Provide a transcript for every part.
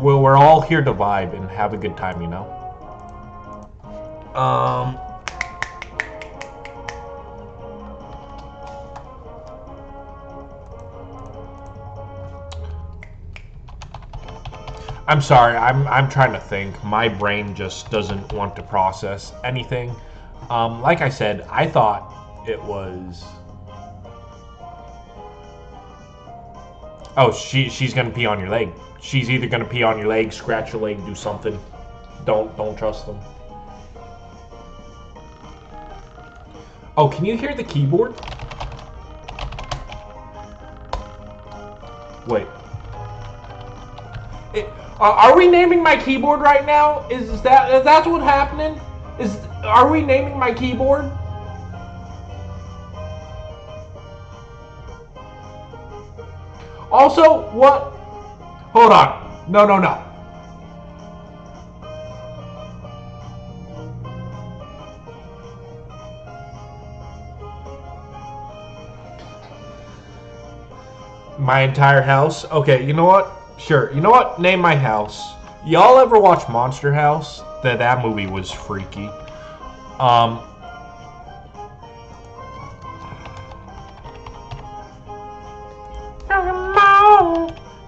we're all here to vibe and have a good time, you know. I'm sorry. I'm trying to think. My brain just doesn't want to process anything. Like I said, I thought it was. Oh, she's gonna pee on your leg. She's either gonna pee on your leg, scratch your leg, do something. Don't trust them. Oh, can you hear the keyboard? Wait. Are we naming my keyboard right now? Is that's what's happening? Are we naming my keyboard? Also, what? Hold on. No. My entire house? Okay, you know what? Sure. You know what? Name my house. Y'all ever watch Monster House? That movie was freaky.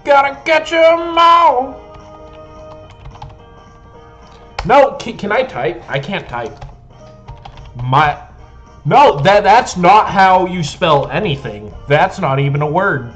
Gotta get them all. No, can I type? I can't type. No, that's not how you spell anything. That's not even a word.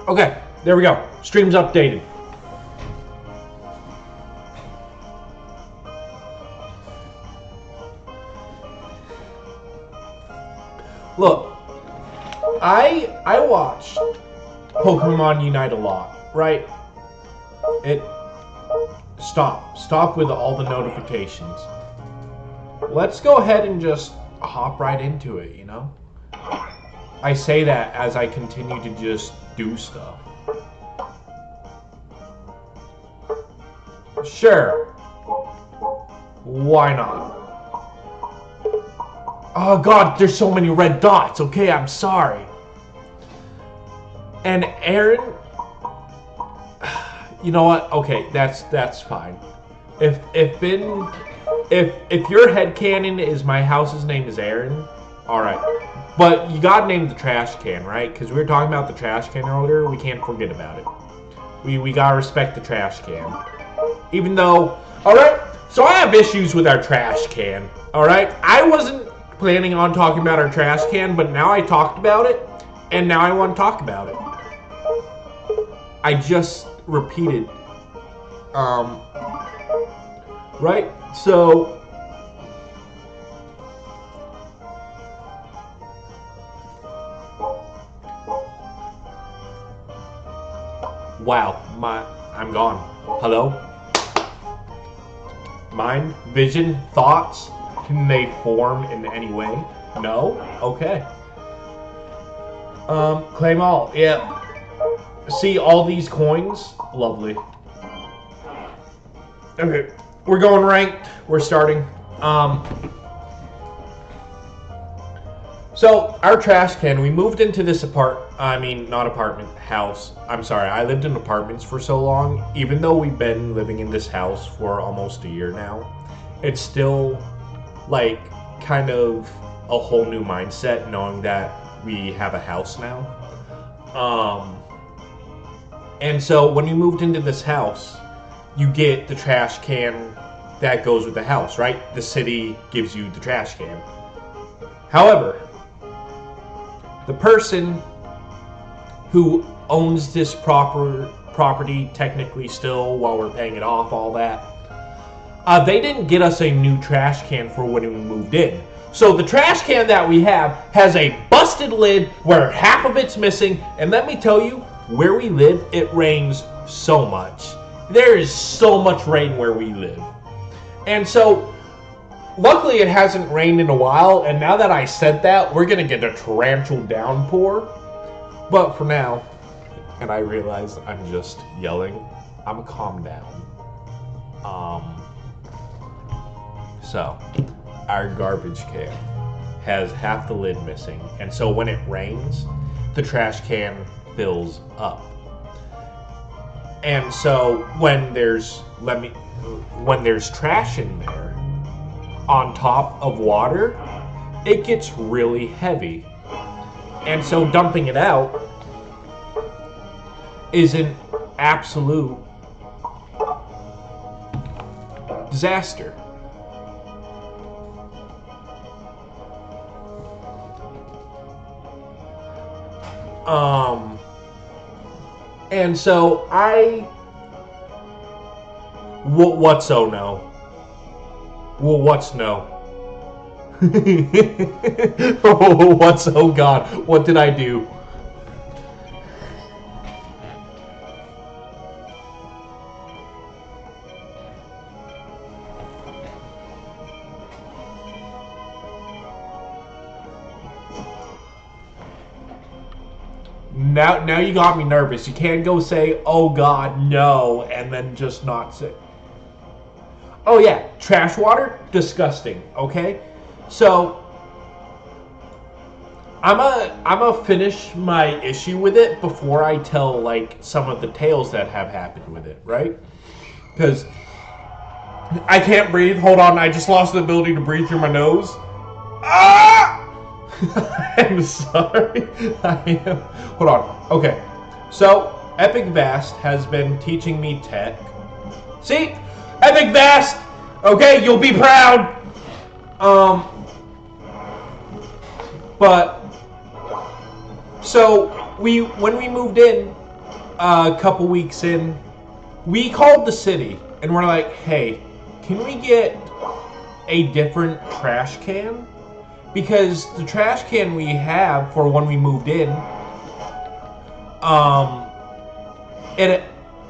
Okay, there we go. Stream's updated. Look, I watched PokemonUnite a lot, right? Stop with all the notifications. Let's go ahead and just hop right into it, you know? I say that as I continue to just do stuff. Sure. Why not? Oh god, there's so many red dots. Okay, I'm sorry. And Aaron, you know what? Okay, that's fine. If your headcanon is my house's name is Aaron, all right. But you gotta name the trash can, right? Because we were talking about the trash can earlier. We can't forget about it. We gotta respect the trash can. Even though, all right. So I have issues with our trash can. All right. I wasn't planning on talking about our trash can, but now I talked about it, and now I want to talk about it. I just repeated. Right. So. Wow, I'm gone. Hello? Mind, vision, thoughts, can they form in any way? No? Okay. Claim all. Yeah. See all these coins? Lovely. Okay, we're going ranked. We're starting. So, our trash can, we moved into this house. I'm sorry, I lived in apartments for so long. Even though we've been living in this house for almost a year now, it's still, like, kind of a whole new mindset knowing that we have a house now. And so, when you moved into this house, you get the trash can that goes with the house, right? The city gives you the trash can. However, the person who owns this property technically still while we're paying it off, all that, they didn't get us a new trash can for when we moved in. So the trash can that we have has a busted lid where half of it's missing, and let me tell you, where we live, it rains so much. There is so much rain where we live. And so, luckily it hasn't rained in a while, and now that I said that, we're going to get a torrential downpour. But for now, and I realize I'm just yelling, I'm gonna calm down. So, our garbage can has half the lid missing, and so when it rains, the trash can fills up. And so when there's trash in there on top of water, it gets really heavy. And so dumping it out is an absolute disaster. And so what's oh no? Well, what's no? Oh, what's oh God? What did I do? Now you got me nervous. You can't go say, oh God, no, and then just not say. Oh yeah, trash water? Disgusting, okay? So, I'm a finish my issue with it before I tell, like, some of the tales that have happened with it, right? Because I can't breathe. Hold on, I just lost the ability to breathe through my nose. Ah! I'm sorry. I am. Hold on. Okay. So, Epic Vast has been teaching me tech. See? Epic Vast! Okay, you'll be proud! But, so, when we moved in, a couple weeks in, we called the city, and we're like, hey, can we get a different trash can? Because the trash can we have for when we moved in,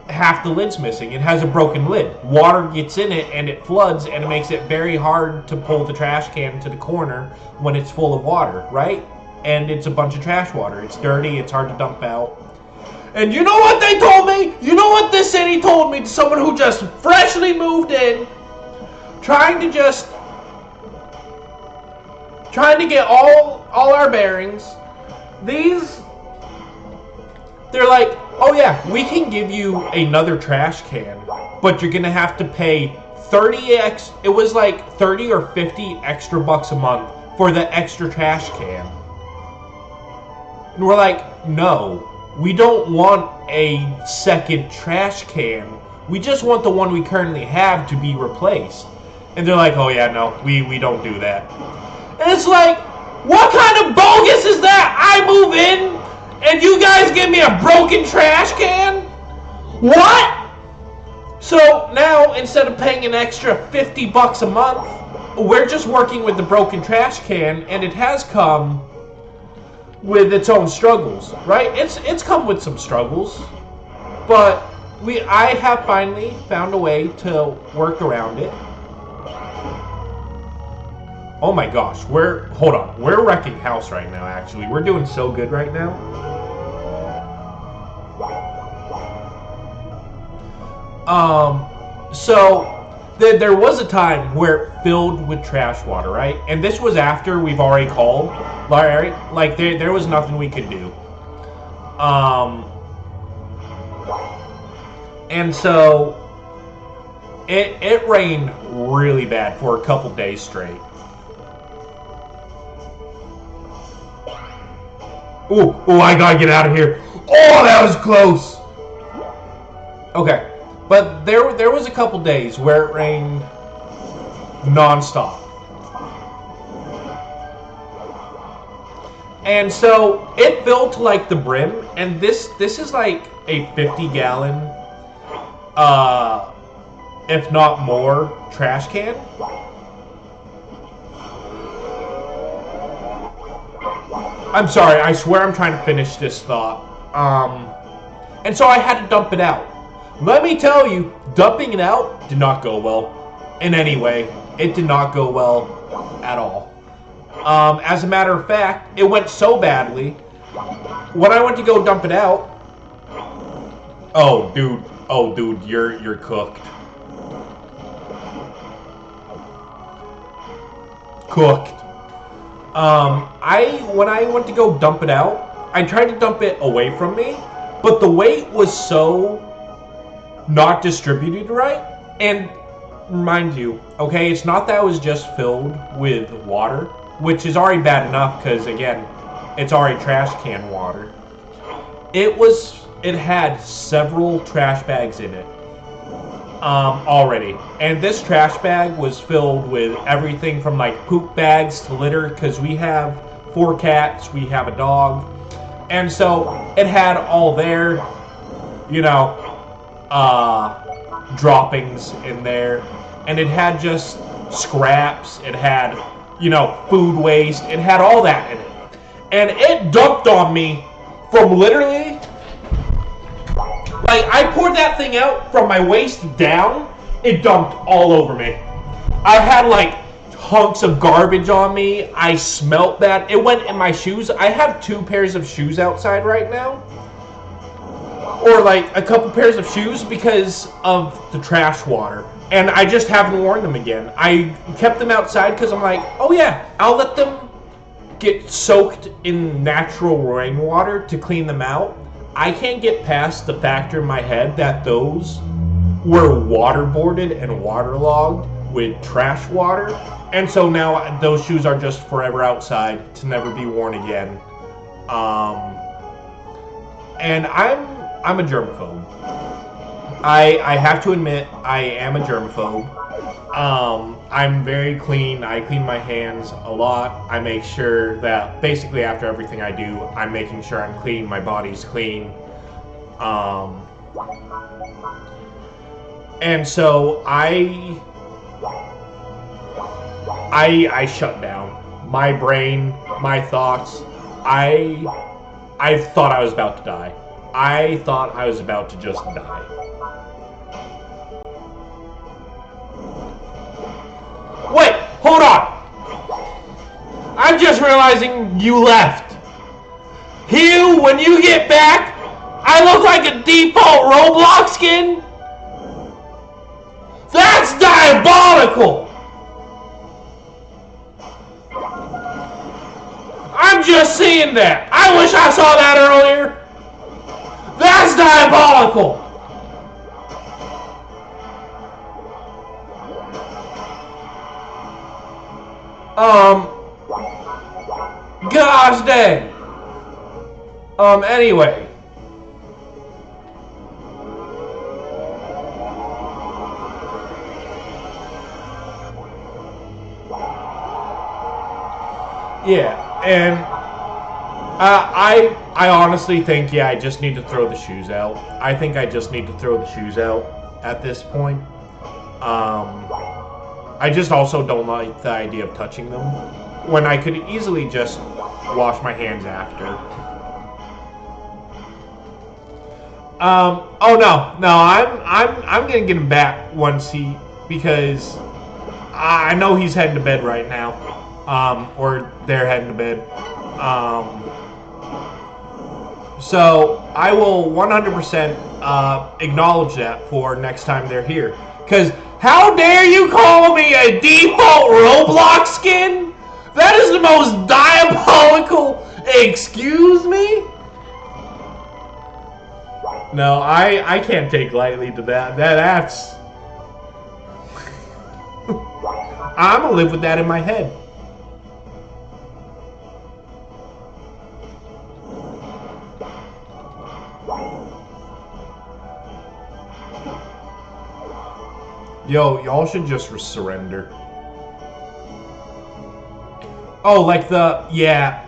half the lid's missing. It has a broken lid. Water gets in it and it floods, and it makes it very hard to pull the trash can to the corner when it's full of water, right? And it's a bunch of trash water. It's dirty, it's hard to dump out. And you know what they told me? You know what this city told me to someone who just freshly moved in, trying to get all our bearings. They're like, oh yeah, we can give you another trash can, but you're gonna have to pay 30 or 50 extra bucks a month for the extra trash can. And we're like, no, we don't want a second trash can. We just want the one we currently have to be replaced. And they're like, oh yeah, no, we don't do that. And it's like, what kind of bogus is that? I move in, and you guys give me a broken trash can? What? So now, instead of paying an extra 50 bucks a month, we're just working with the broken trash can, and it has come with its own struggles, right? It's come with some struggles, but I have finally found a way to work around it. Oh my gosh, we're wrecking house right now, actually. We're doing so good right now. So there was a time where it filled with trash water, right? And this was after we've already called, right? Like there was nothing we could do. And so it rained really bad for a couple days straight. Ooh, I gotta get out of here. Oh, that was close. Okay, but there was a couple days where it rained non-stop. And so it filled to like the brim, and this is like a 50-gallon, if not more, trash can. I'm sorry, I swear I'm trying to finish this thought. And so I had to dump it out. Let me tell you, dumping it out did not go well in any way. It did not go well at all. As a matter of fact, it went so badly. When I went to go dump it out, oh dude, you're cooked. Cooked. When I went to go dump it out, I tried to dump it away from me, but the weight was so not distributed right. And mind you, okay, it's not that it was just filled with water, which is already bad enough because again, it's already trash can water. It had several trash bags in it already, and this trash bag was filled with everything from like poop bags to litter, because we have 4 cats, we have a dog, and so it had all their, you know, droppings in there, and it had just scraps, it had, you know, food waste, it had all that in it, and it dumped on me from literally, like, I poured that thing out from my waist down, it dumped all over me. I had, like, hunks of garbage on me. I smelt that. It went in my shoes. I have 2 pairs of shoes outside right now. Or, like, a couple pairs of shoes because of the trash water. And I just haven't worn them again. I kept them outside because I'm like, oh, yeah, I'll let them get soaked in natural rainwater to clean them out. I can't get past the factor in my head that those were waterboarded and waterlogged with trash water, and so now those shoes are just forever outside to never be worn again. And I'm a germaphobe. I have to admit I am a germaphobe. I'm very clean. I clean my hands a lot. I make sure that basically after everything I do, I'm making sure I'm clean, my body's clean. And so I shut down. My brain, my thoughts, I thought I was about to die. I thought I was about to just die. Wait, hold on. I'm just realizing you left. Hugh, when you get back, I look like a default Roblox skin? That's diabolical! I'm just seeing that. I wish I saw that earlier. That's diabolical! Gosh dang. Anyway. Yeah, and I honestly think, yeah, I just need to throw the shoes out. I think I just need to throw the shoes out at this point. I just also don't like the idea of touching them when I could easily just wash my hands after. Oh no, I'm gonna get him back once because I know he's heading to bed right now. Or they're heading to bed. So I will 100% acknowledge that for next time they're here. Because how dare you call me a default Roblox skin? That is the most diabolical. Excuse me? No, I can't take lightly to that. That's. I'm gonna live with that in my head. Yo, y'all should just surrender. Oh, like yeah.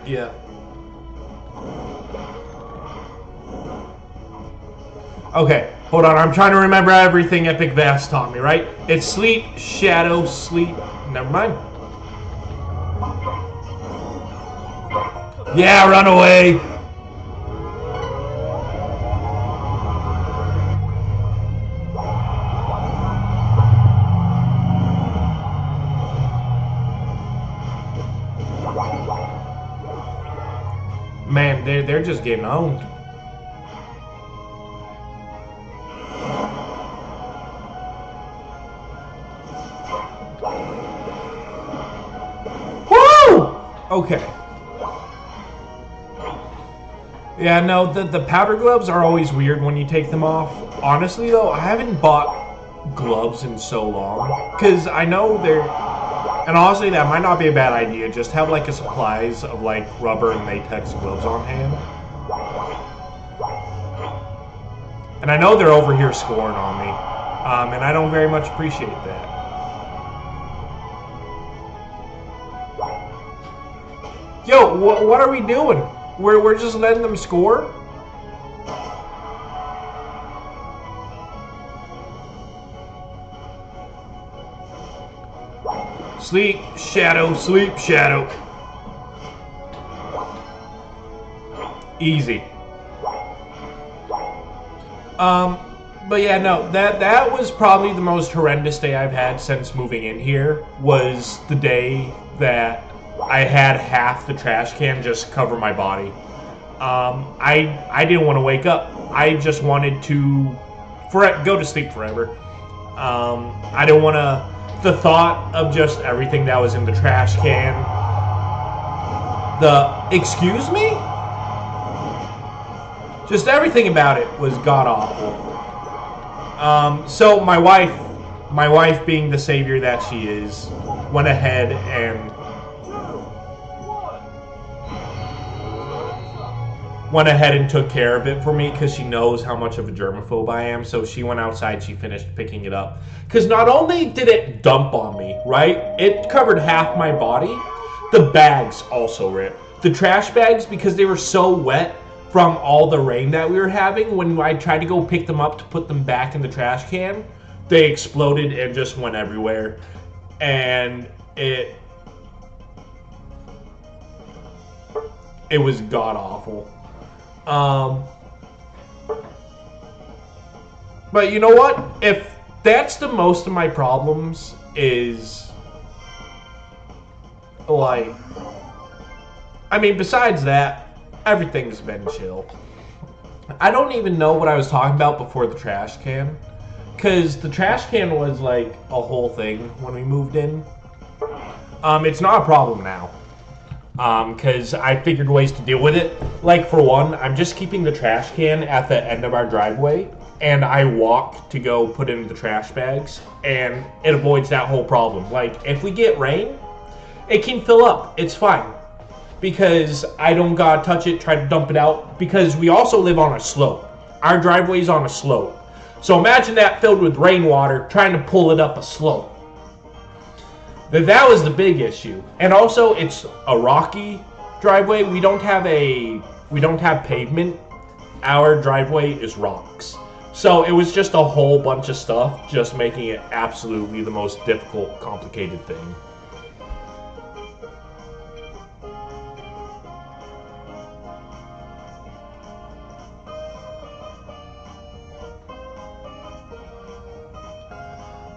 Okay, hold on, I'm trying to remember everything Epic Vast taught me, right? It's sleep, shadow, sleep, never mind. Yeah, run away! man, they're just getting owned. Woo! Okay. Yeah, no, the powder gloves are always weird when you take them off. Honestly, though, I haven't bought gloves in so long. Because I know they're... And honestly, that might not be a bad idea. Just have, like, a supplies of, like, rubber and latex gloves on hand. And I know they're over here scoring on me. And I don't very much appreciate that. Yo, what are we doing? We're just letting them score? Sleep, Shadow, sleep, Shadow. Easy. But yeah, no, that was probably the most horrendous day I've had since moving in here, was the day that I had half the trash can just cover my body. I didn't want to wake up. I just wanted to go to sleep forever. I didn't want to... The thought of just everything that was in the trash can. Excuse me? Just everything about it was god-awful. So my wife being the savior that she is, went ahead and took care of it for me because she knows how much of a germaphobe I am. So she went outside, she finished picking it up. Because not only did it dump on me, right? It covered half my body. The bags also ripped. The trash bags, because they were so wet from all the rain that we were having, when I tried to go pick them up to put them back in the trash can, they exploded and just went everywhere. And it was god-awful. But you know what? If that's the most of my problems is, like, I mean, besides that, everything's been chill. I don't even know what I was talking about before the trash can, because the trash can was like a whole thing when we moved in. It's not a problem now. Because I figured ways to deal with it. Like, for one, I'm just keeping the trash can at the end of our driveway, and I walk to go put it in the trash bags, and it avoids that whole problem. Like, if we get rain, it can fill up. It's fine. Because I don't gotta touch it, try to dump it out, because we also live on a slope. Our driveway's on a slope. So imagine that filled with rainwater, trying to pull it up a slope. That was the big issue. And also, it's a rocky driveway. We don't have pavement. Our driveway is rocks. So it was just a whole bunch of stuff, just making it absolutely the most difficult, complicated thing.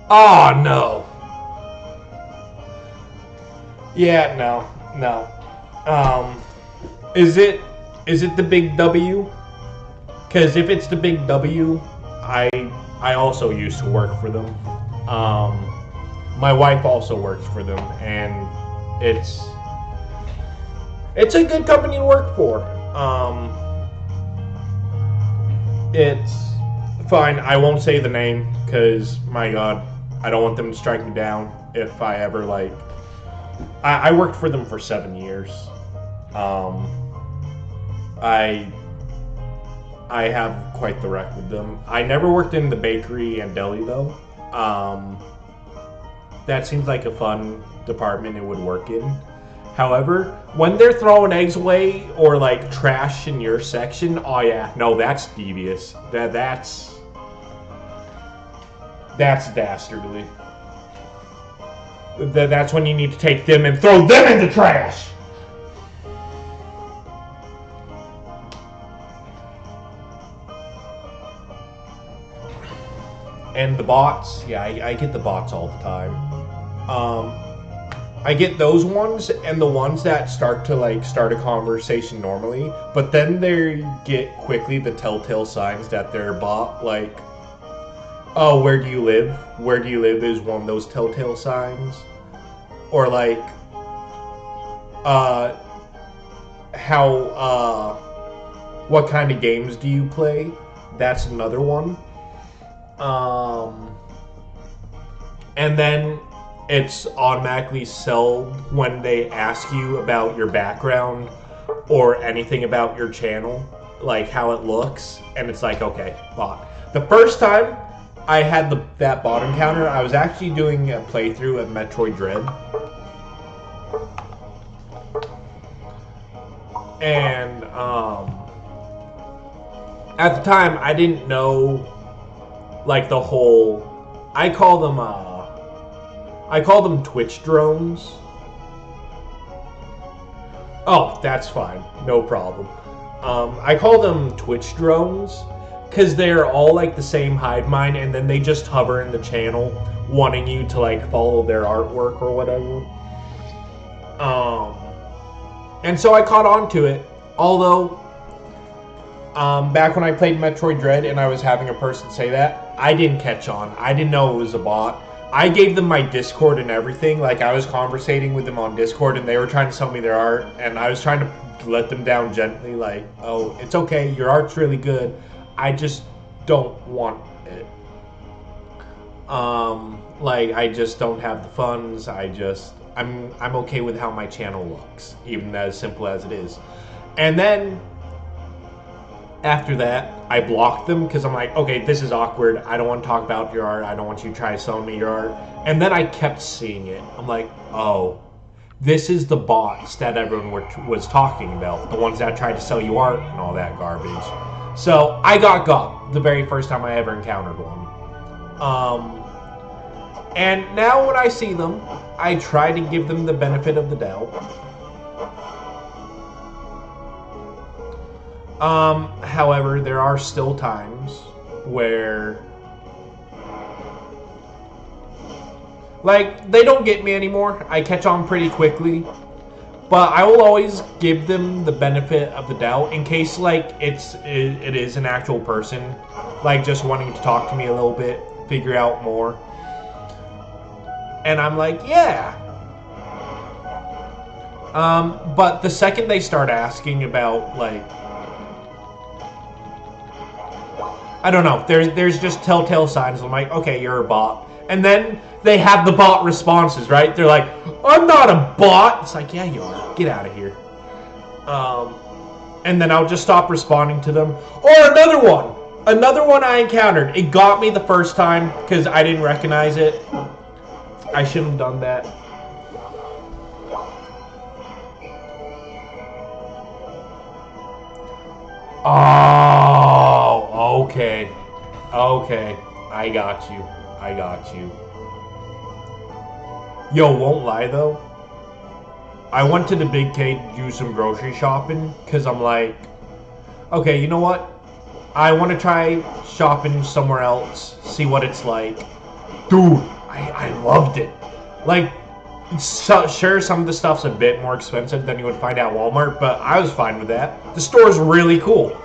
Oh, no. Yeah, no. Is it the big W? Because if it's the big W, I also used to work for them. My wife also works for them, and it's a good company to work for. It's fine. I won't say the name because, my God, I don't want them to strike me down if I ever, like... I worked for them for 7 years. I have quite the rec with them. I never worked in the bakery and deli, though. That seems like a fun department it would work in. However, when they're throwing eggs away or, like, trash in your section, oh yeah, no, that's devious. That's dastardly. That's when you need to take them and throw them in the trash! And the bots, yeah, I get the bots all the time. I get those ones and the ones that start to like start a conversation normally, but then they get quickly the telltale signs that they're bot. Like, oh, where do you live? Where do you live is one of those telltale signs. Or like, what kind of games do you play? That's another one. And then it's automatically sold when they ask you about your background or anything about your channel, like how it looks, and it's like, okay, bot. The first time I had that bot encounter, I was actually doing a playthrough of Metroid Dread. And at the time, I didn't know like the whole. I call them Twitch drones. Oh, that's fine, no problem. I call them Twitch drones because they're all like the same hive mind, and then they just hover in the channel, wanting you to like follow their artwork or whatever. And so I caught on to it, although back when I played Metroid Dread and I was having a person say that, I didn't catch on. I didn't know it was a bot. I gave them my Discord and everything. Like, I was conversating with them on Discord, and they were trying to sell me their art, and I was trying to let them down gently, like, oh, it's okay, your art's really good. I just don't want it. Like, I just don't have the funds. I'm okay with how my channel looks, even as simple as it is. And then after that, I blocked them because I'm like, okay, this is awkward. I don't want to talk about your art. I don't want you to try selling me your art. And then I kept seeing it. I'm like, oh, this is the bots that everyone was talking about. The ones that tried to sell you art and all that garbage. So I got the very first time I ever encountered one. And now when I see them, I try to give them the benefit of the doubt. However, there are still times where, like, they don't get me anymore. I catch on pretty quickly, but I will always give them the benefit of the doubt in case, like, it is an actual person, like, just wanting to talk to me a little bit, figure out more. And I'm like, yeah. But the second they start asking about, like, I don't know, there's just telltale signs. I'm like, okay, you're a bot. And then they have the bot responses, right? They're like, I'm not a bot. It's like, yeah, you are. Get out of here. And then I'll just stop responding to them. Or another one I encountered. It got me the first time because I didn't recognize it. I shouldn't have done that. Oh, okay. Okay. I got you. Yo, won't lie though. I went to the Big K to do some grocery shopping because I'm like, okay, you know what? I want to try shopping somewhere else, see what it's like. Dude, I loved it. Like, sure, some of the stuff's a bit more expensive than you would find at Walmart, but I was fine with that. The store's really cool.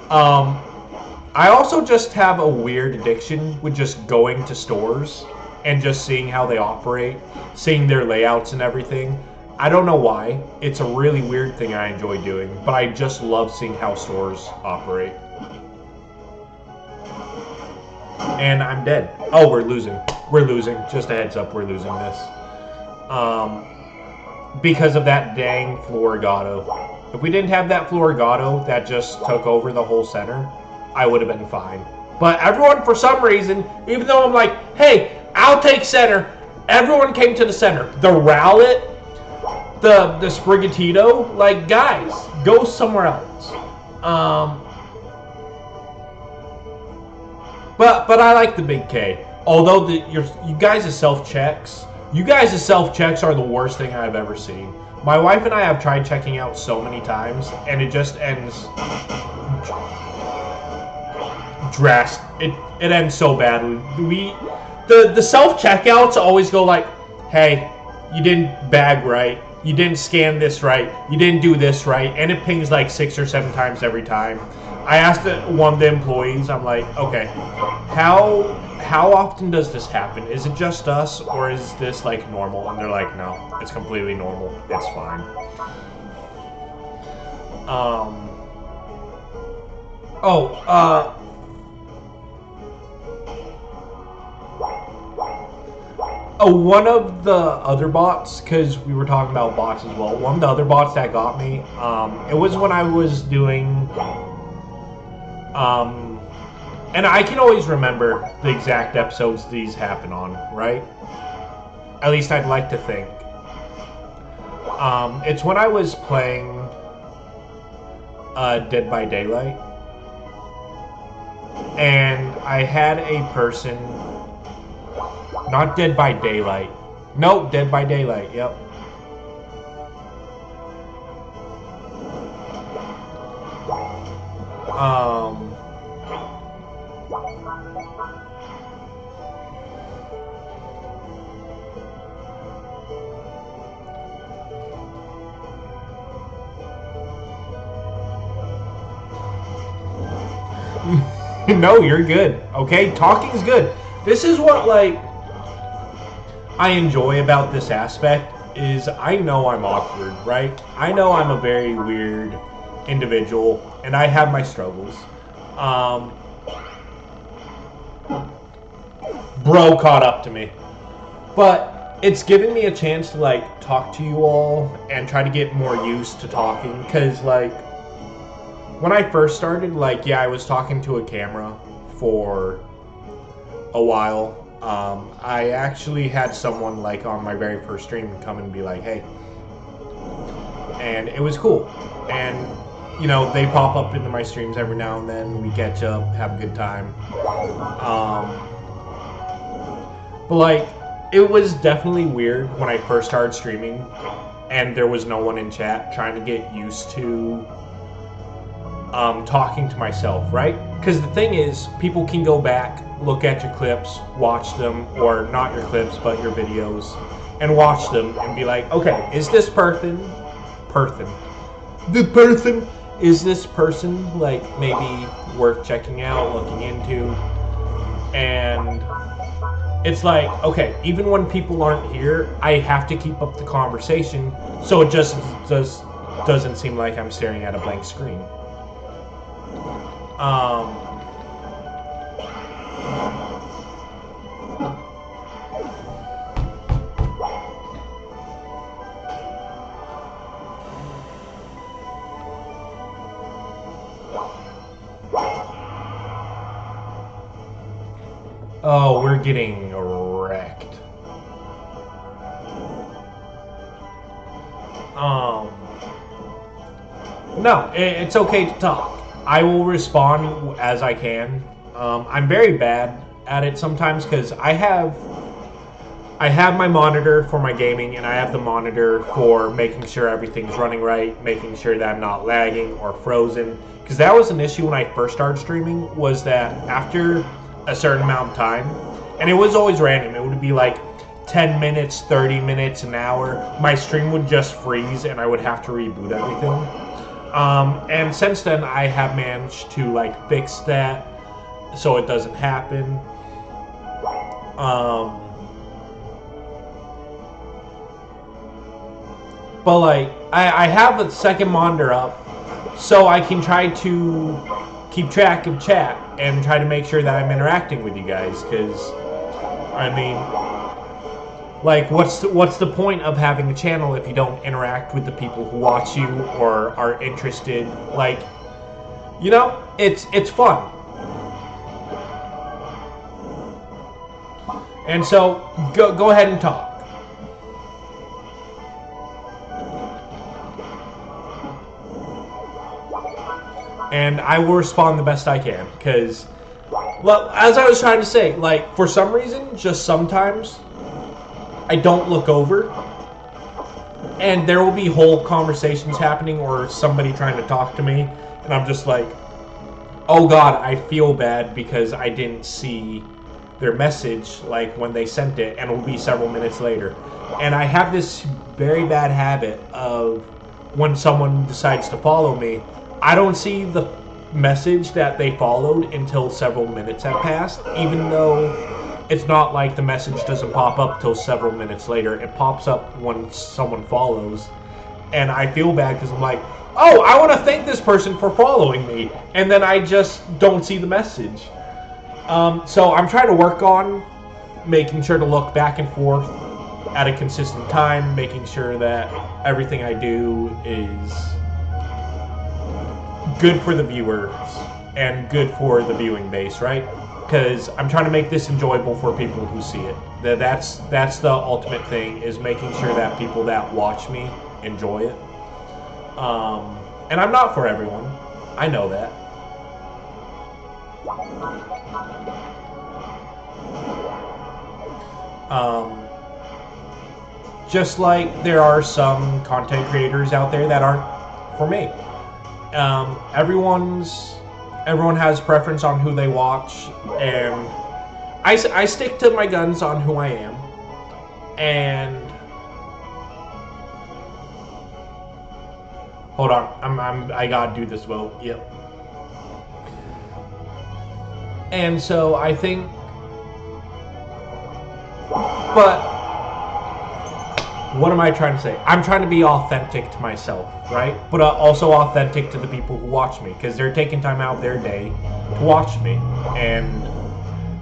I also just have a weird addiction with just going to stores and just seeing how they operate, seeing their layouts and everything. I don't know why. It's a really weird thing I enjoy doing, but I just love seeing how stores operate. And I'm dead. Oh, we're losing. We're losing. Just a heads up, we're losing this. Because of that dang Florigato. If we didn't have that Florigato that just took over the whole center, I would have been fine. But everyone, for some reason, even though I'm like, hey, I'll take center, everyone came to the center. The Rowlet, the Sprigatito, like, guys, go somewhere else. But I like the Big K. Although you guys' self-checks are the worst thing I've ever seen. My wife and I have tried checking out so many times, and it just ends drastic. It ends so badly. The self-checkouts always go like, hey, you didn't bag right, you didn't scan this right, you didn't do this right, and it pings like 6 or 7 times every time. I asked one of the employees, I'm like, okay, how often does this happen? Is it just us, or is this like normal? And they're like, no, it's completely normal. It's fine. One of the other bots, because we were talking about bots as well, one of the other bots that got me, it was when I was doing, and I can always remember the exact episodes these happen on, right? At least I'd like to think. It's when I was playing Dead by Daylight, and I had a person, not Dead by Daylight, nope, Dead by Daylight, yep. No, you're good. Okay, talking's good. This is what, like, I enjoy about this aspect is I know I'm awkward, right? I know I'm a very weird individual, and I have my struggles. Bro caught up to me. But it's given me a chance to, like, talk to you all and try to get more used to talking, because, like, when I first started, like, yeah, I was talking to a camera for a while. I actually had someone, like, on my very first stream come and be like, hey. And it was cool. And, you know, they pop up into my streams every now and then. We catch up, have a good time. But, like, it was definitely weird when I first started streaming and there was no one in chat, trying to get used to talking to myself, right? Because the thing is, people can go back, look at your clips, watch them, or not your clips, but your videos, and watch them and be like, okay, is this is this person, like, maybe worth checking out, looking into? And it's like, okay, even when people aren't here, I have to keep up the conversation, so it just doesn't seem like I'm staring at a blank screen. Oh, we're getting wrecked. No, it's okay to talk. I will respond as I can. I'm very bad at it sometimes because I have my monitor for my gaming, and I have the monitor for making sure everything's running right, making sure that I'm not lagging or frozen. Because that was an issue when I first started streaming, was that after a certain amount of time, and it was always random, it would be like 10 minutes, 30 minutes, an hour, my stream would just freeze and I would have to reboot everything. And since then, I have managed to, like, fix that so it doesn't happen. But, like, I have a second monitor up so I can try to keep track of chat and try to make sure that I'm interacting with you guys, because, I mean, like, what's the point of having a channel if you don't interact with the people who watch you or are interested? Like, you know, it's fun. And so, go ahead and talk. And I will respond the best I can, because, well, as I was trying to say, like, for some reason, just sometimes, I don't look over, and there will be whole conversations happening or somebody trying to talk to me, and I'm just like, oh god, I feel bad because I didn't see their message like when they sent it, and it'll be several minutes later. And I have this very bad habit of when someone decides to follow me, I don't see the message that they followed until several minutes have passed, even though it's not like the message doesn't pop up till several minutes later. It pops up when someone follows, and I feel bad because I'm like, oh, I want to thank this person for following me, and then I just don't see the message. So I'm trying to work on making sure to look back and forth at a consistent time, making sure that everything I do is good for the viewers and good for the viewing base, right? Because I'm trying to make this enjoyable for people who see it. That's the ultimate thing, is making sure that people that watch me enjoy it. And I'm not for everyone. I know that. Just like there are some content creators out there that aren't for me. Everyone has preference on who they watch, and I stick to my guns on who I am. And hold on, I gotta do this vote. Yep. And so I think, but what am I trying to say? I'm trying to be authentic to myself, right? But also authentic to the people who watch me, because they're taking time out of their day to watch me, and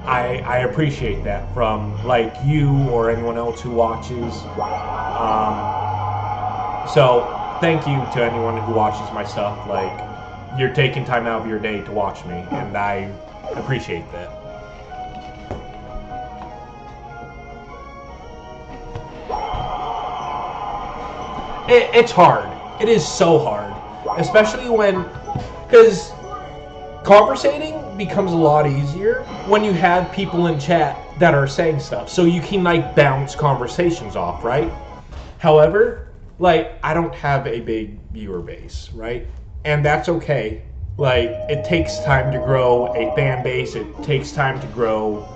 I appreciate that from like you or anyone else who watches. So thank you to anyone who watches my stuff. Like, you're taking time out of your day to watch me, and I appreciate that. It's hard. It is so hard. Especially because conversating becomes a lot easier when you have people in chat that are saying stuff. So you can like bounce conversations off, right? However, like, I don't have a big viewer base, right? And that's okay. Like, it takes time to grow a fan base. It takes time to grow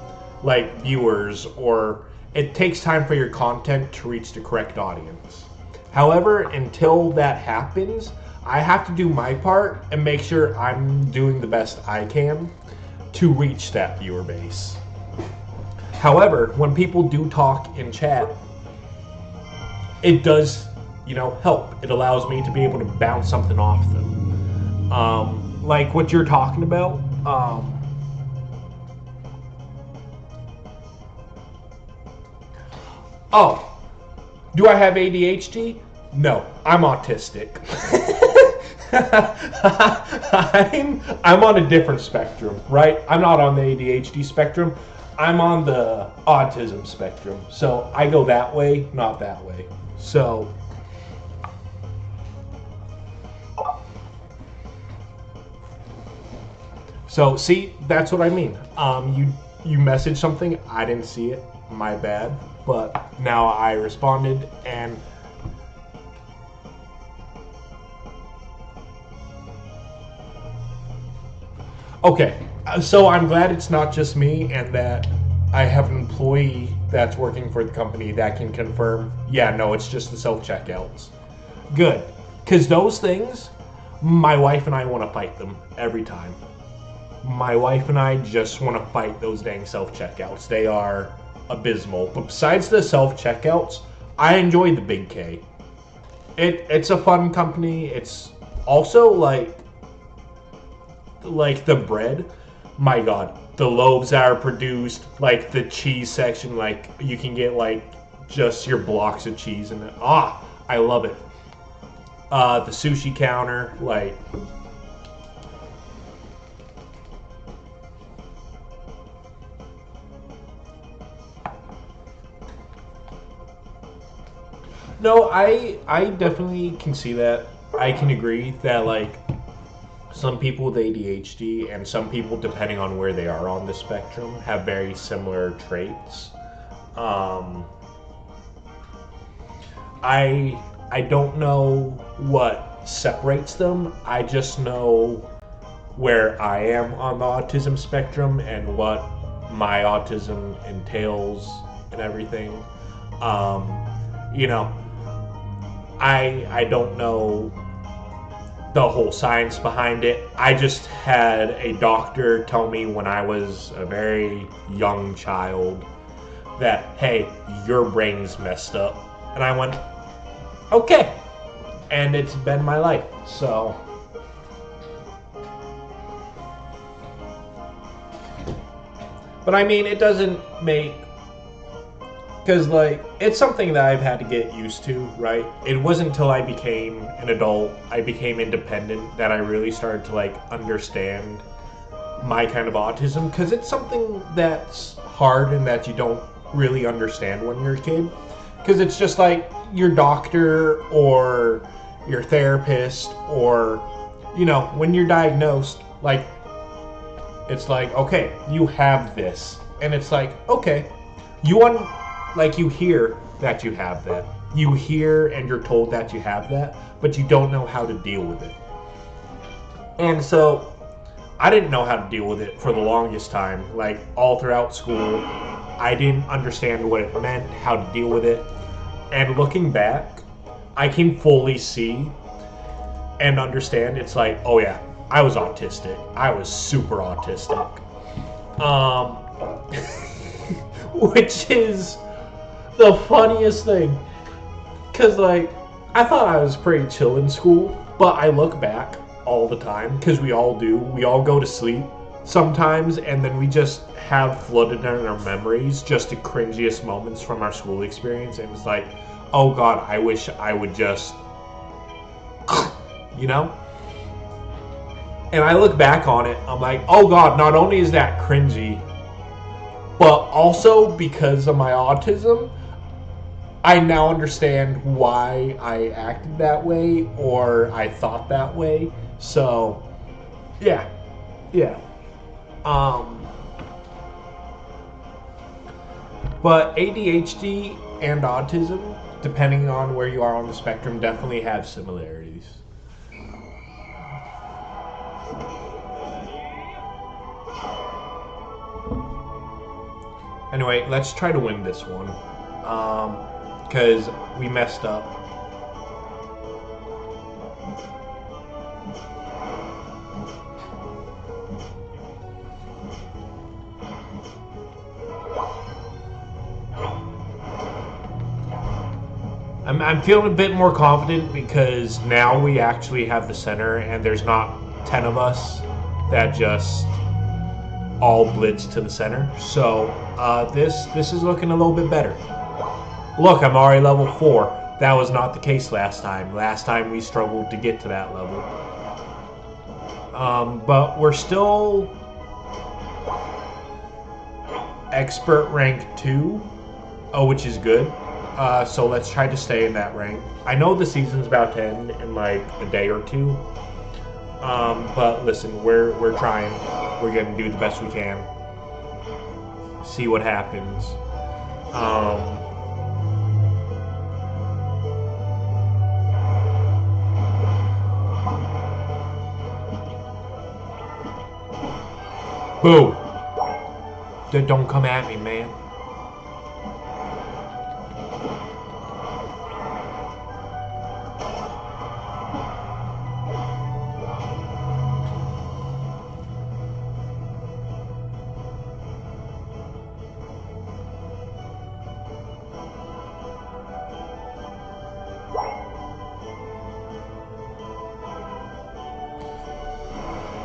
like viewers, or it takes time for your content to reach the correct audience. However, until that happens, I have to do my part and make sure I'm doing the best I can to reach that viewer base. However, when people do talk in chat, it does, help. It allows me to be able to bounce something off them. Like what you're talking about. Oh. Do I have ADHD? No, I'm autistic. I'm on a different spectrum, right? I'm not on the ADHD spectrum. I'm on the autism spectrum. So I go that way, not that way. So see, that's what I mean. You messaged something, I didn't see it, my bad. But now I responded, and okay, so I'm glad it's not just me, and that I have an employee that's working for the company that can confirm, yeah, no, it's just the self-checkouts. Good, because those things, my wife and I want to fight them every time. My wife and I just want to fight those dang self-checkouts. They are abysmal. But besides the self-checkouts, I enjoy the Big K. It's a fun company. It's also like the bread. My God, the loaves that are produced, like the cheese section, like you can get like just your blocks of cheese in it. I love it. The sushi counter, like. No, I definitely can see that. I can agree that, like, some people with ADHD and some people, depending on where they are on the spectrum, have very similar traits. I don't know what separates them. I just know where I am on the autism spectrum and what my autism entails and everything. Um, you know, I don't know the whole science behind it. I just had a doctor tell me when I was a very young child that, hey, your brain's messed up. And I went, okay. And it's been my life. So, but I mean, it doesn't make, because like, it's something that I've had to get used to, right? It wasn't until I became an adult, I became independent, that I really started to like understand my kind of autism, because it's something that's hard and that you don't really understand when you're a kid, because it's just like your doctor or your therapist, or you know, when you're diagnosed, like it's like, okay, you have this, and it's like, okay, like you hear that you have that, you hear and you're told that you have that, but you don't know how to deal with it. And so I didn't know how to deal with it for the longest time. Like all throughout school, I didn't understand what it meant, how to deal with it. And looking back, I can fully see and understand. It's like, oh yeah, I was autistic. I was super autistic. Which is the funniest thing. Because like, I thought I was pretty chill in school, but I look back all the time, because we all do. We all go to sleep sometimes, and then we just have flooded in our memories just the cringiest moments from our school experience, and it's like, oh god, I wish I would just, you know? And I look back on it, I'm like, oh god, not only is that cringy, but also because of my autism, I now understand why I acted that way, or I thought that way. So, yeah. But ADHD and autism, depending on where you are on the spectrum, definitely have similarities. Anyway, let's try to win this one. Because we messed up. I'm feeling a bit more confident because now we actually have the center and there's not 10 of us that just all blitz to the center. So this is looking a little bit better. Look, I'm already level 4. That was not the case last time. Last time we struggled to get to that level. But we're still expert rank 2, which is good. So let's try to stay in that rank. I know the season's about to end in like a day or two. But listen, we're trying. We're gonna do the best we can. See what happens. Boo! Don't come at me, man.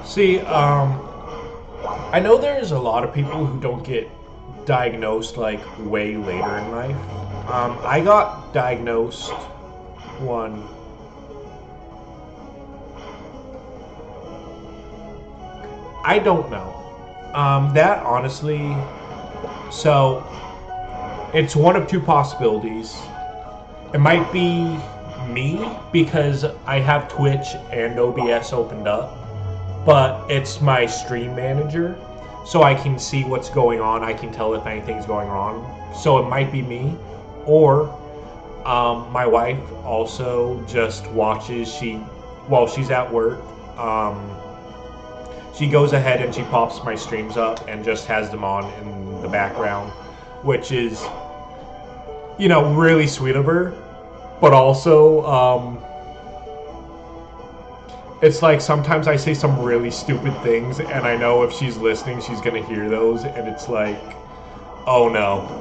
See, I know there's a lot of people who don't get diagnosed like way later in life. I got diagnosed one. I don't know. That honestly, so it's one of two possibilities. It might be me because I have Twitch and OBS opened up, but it's my stream manager, so I can see what's going on. I can tell if anything's going on. So it might be me, or my wife also just watches. While she's at work, she goes ahead and she pops my streams up and just has them on in the background, which is, you know, really sweet of her. But also, it's like sometimes I say some really stupid things, and I know if she's listening, she's gonna hear those, and it's like, oh no.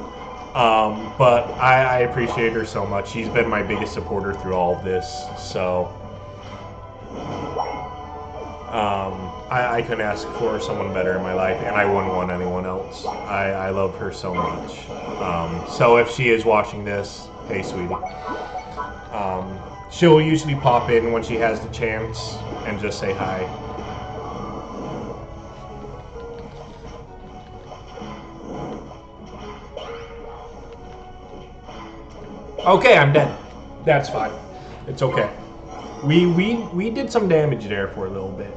But I appreciate her so much. She's been my biggest supporter through all of this, so I couldn't ask for someone better in my life, and I wouldn't want anyone else. I love her so much. So if she is watching this, hey sweetie. She'll usually pop in when she has the chance and just say hi. Okay, I'm dead. That's fine. It's okay. We did some damage there for a little bit.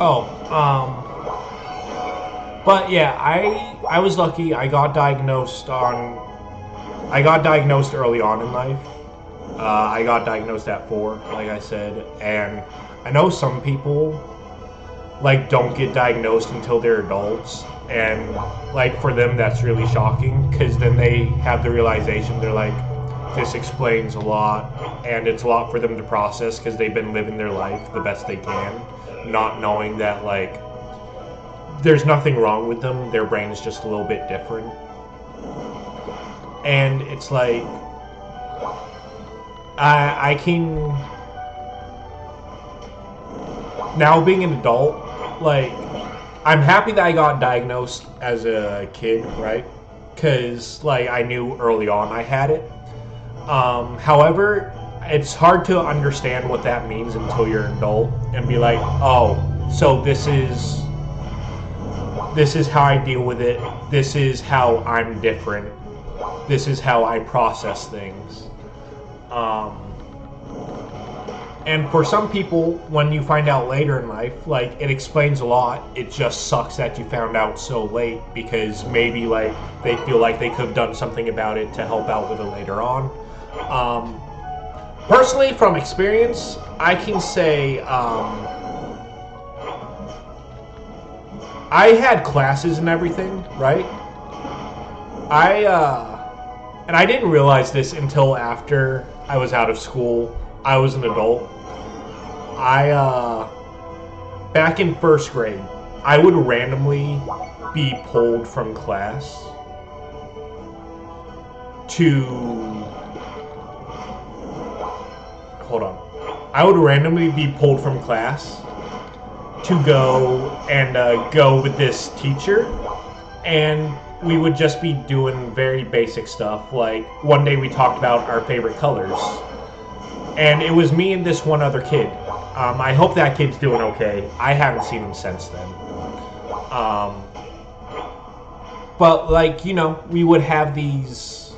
Oh, but yeah, I was lucky. I got diagnosed early on in life. I got diagnosed at 4, like I said, and I know some people like don't get diagnosed until they're adults, and like for them that's really shocking because then they have the realization, they're like, this explains a lot, and it's a lot for them to process because they've been living their life the best they can, not knowing that like there's nothing wrong with them, their brain is just a little bit different. And it's like I can now, being an adult, like I'm happy that I got diagnosed as a kid, right? Because like I knew early on I had it. However, it's hard to understand what that means until you're an adult and be like, oh, so this is how I deal with it. This is how I'm different. This is how I process things. And for some people, when you find out later in life, like it explains a lot. It just sucks that you found out so late because maybe like they feel like they could have done something about it to help out with it later on. Personally, from experience, I can say I had classes and everything, right? And I didn't realize this until after I was out of school. I was an adult. Back in 1st grade, I would randomly be pulled from class to... Hold on. I would randomly be pulled from class to go and go with this teacher, and we would just be doing very basic stuff. Like one day we talked about our favorite colors, and it was me and this one other kid. I hope that kid's doing okay. I haven't seen him since then. But like, you know, we would have these,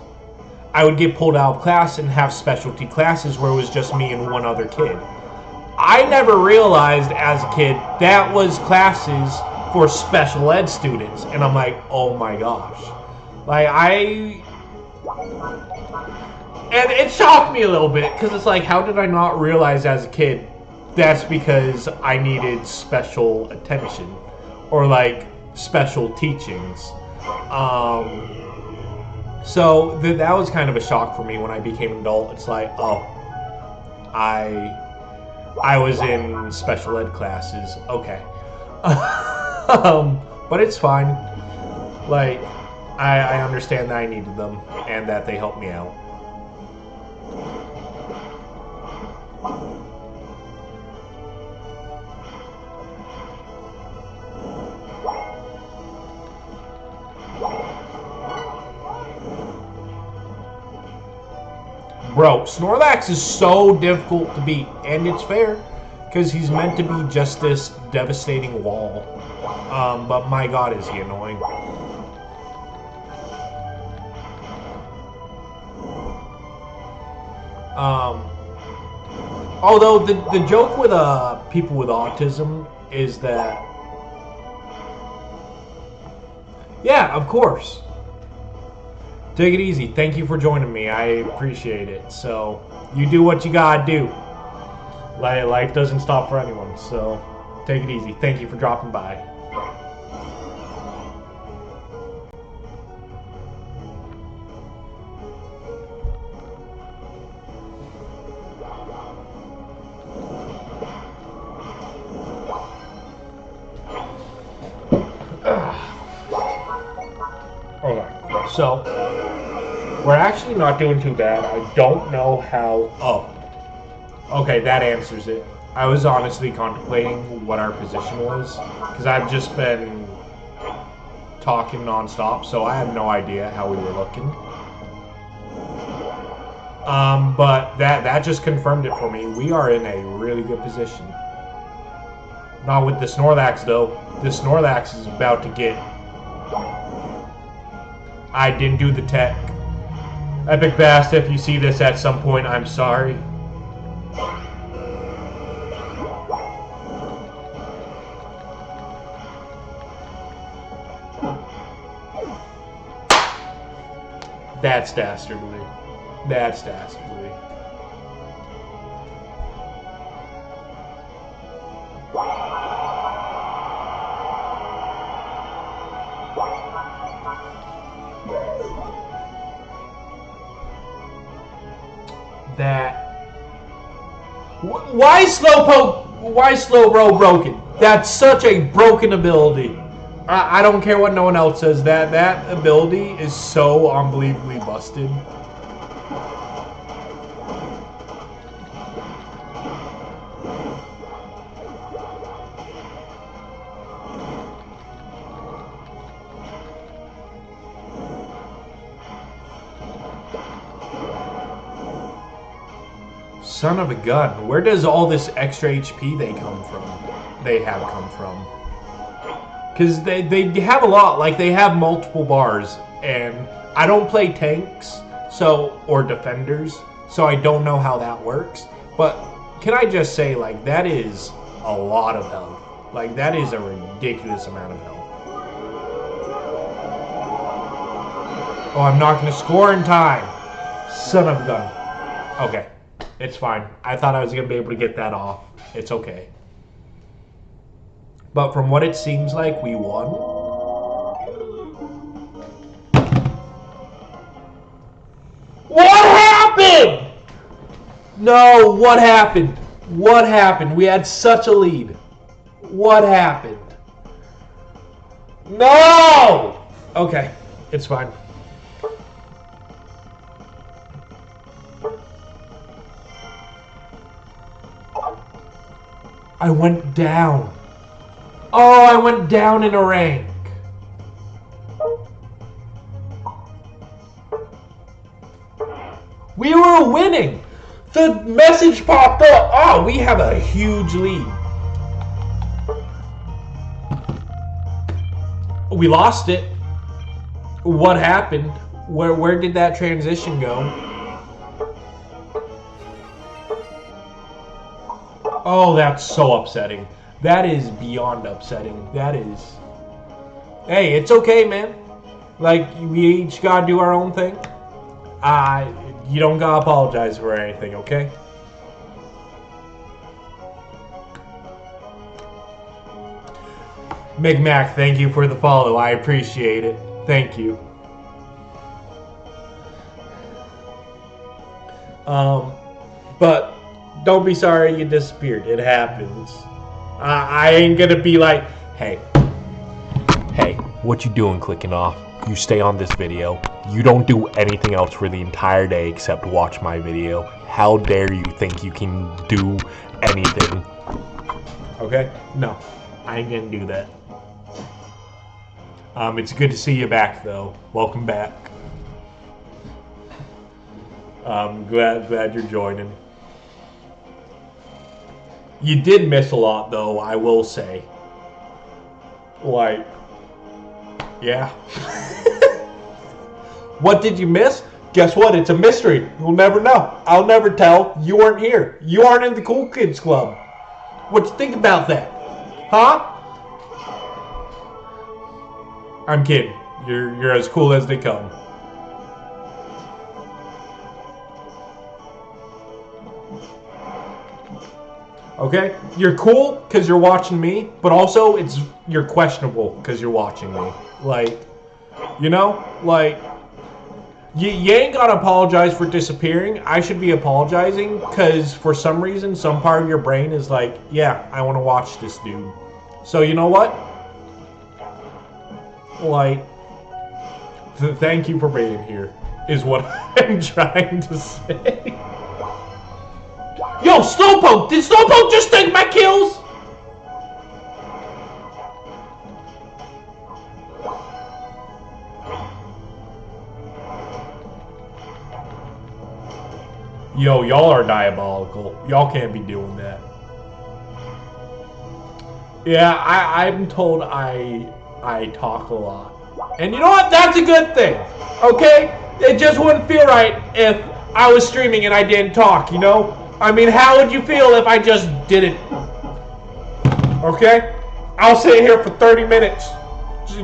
I would get pulled out of class and have specialty classes where it was just me and one other kid. I never realized as a kid that was classes for special ed students, and I'm like, oh my gosh. Like and it shocked me a little bit, because it's like, how did I not realize as a kid that's because I needed special attention, or like special teachings. So that was kind of a shock for me when I became an adult. It's like, oh, I was in special ed classes, okay. But it's fine. Like, I understand that I needed them and that they helped me out. Bro, Snorlax is so difficult to beat, and it's fair, because he's meant to be just this devastating wall. But my god, is he annoying. Although the joke with people with autism is that Yeah, of course. Take it easy. Thank you for joining me. I appreciate it. So, you do what you gotta do. Life doesn't stop for anyone, so take it easy. Thank you for dropping by. Okay, so we're actually not doing too bad. I don't know how. Oh, okay, that answers it. I was honestly contemplating what our position was because I've just been talking nonstop, so I have no idea how we were looking. But that just confirmed it for me. We are in a really good position. Not with the Snorlax though. The Snorlax is about to get. I didn't do the tech. Epic Bast, if you see this at some point, I'm sorry. That's dastardly. That's dastardly. Why is Slowbro broken? That's such a broken ability. I don't care what no one else says. That ability is so unbelievably busted. Son of a gun. Where does all this extra HP they have come from? Because they have a lot. Like, they have multiple bars. And I don't play tanks or defenders, so I don't know how that works. But can I just say, like, that is a lot of health. Like, that is a ridiculous amount of health. Oh, I'm not going to score in time. Son of a gun. Okay. It's fine. I thought I was going to be able to get that off. It's okay. But from what it seems like, we won. What happened? No, what happened? What happened? We had such a lead. What happened? No! Okay, it's fine. I went down. Oh, I went down in a rank. We were winning. The message popped up. Oh, we have a huge lead. We lost it. What happened? Where did that transition go? Oh, that's so upsetting. That is beyond upsetting. That is... Hey, it's okay, man. Like, we each gotta do our own thing. You don't gotta apologize for anything, okay? McMac, thank you for the follow. I appreciate it. Thank you. But don't be sorry you disappeared. It happens. I ain't gonna be like, hey, what you doing clicking off? You stay on this video. You don't do anything else for the entire day except watch my video. How dare you think you can do anything? Okay? No, I ain't gonna do that. It's good to see you back, though. Welcome back. I'm glad you're joining. You did miss a lot, though, I will say. Like, yeah. What did you miss? Guess what? It's a mystery. You'll never know. I'll never tell. You weren't here. You aren't in the Cool Kids Club. What you think about that? Huh? I'm kidding. You're as cool as they come. Okay? You're cool because you're watching me, but also you're questionable because you're watching me. Like, you know? Like, you ain't gotta apologize for disappearing. I should be apologizing because for some reason, some part of your brain is like, yeah, I want to watch this dude. So you know what? Like, thank you for being here, is what I'm trying to say. Yo, Slowpoke! Did Slowpoke just take my kills? Yo, y'all are diabolical. Y'all can't be doing that. Yeah, I'm told I talk a lot. And you know what? That's a good thing. Okay? It just wouldn't feel right if I was streaming and I didn't talk, you know? I mean, how would you feel if I just didn't? Okay? I'll sit here for 30 minutes.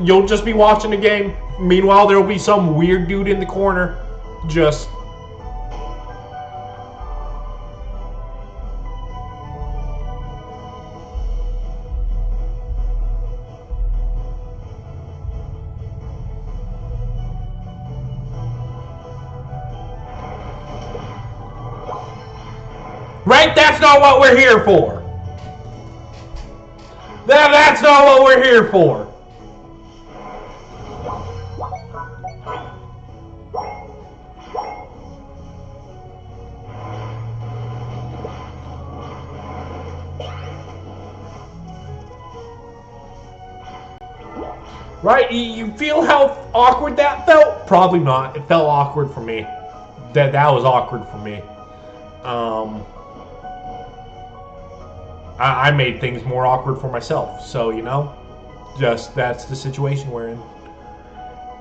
You'll just be watching the game. Meanwhile, there'll be some weird dude in the corner just... Right? That's not what we're here for. That's not what we're here for. Right? You feel how awkward that felt? Probably not. It felt awkward for me. That was awkward for me. I made things more awkward for myself. So, you know, just that's the situation we're in.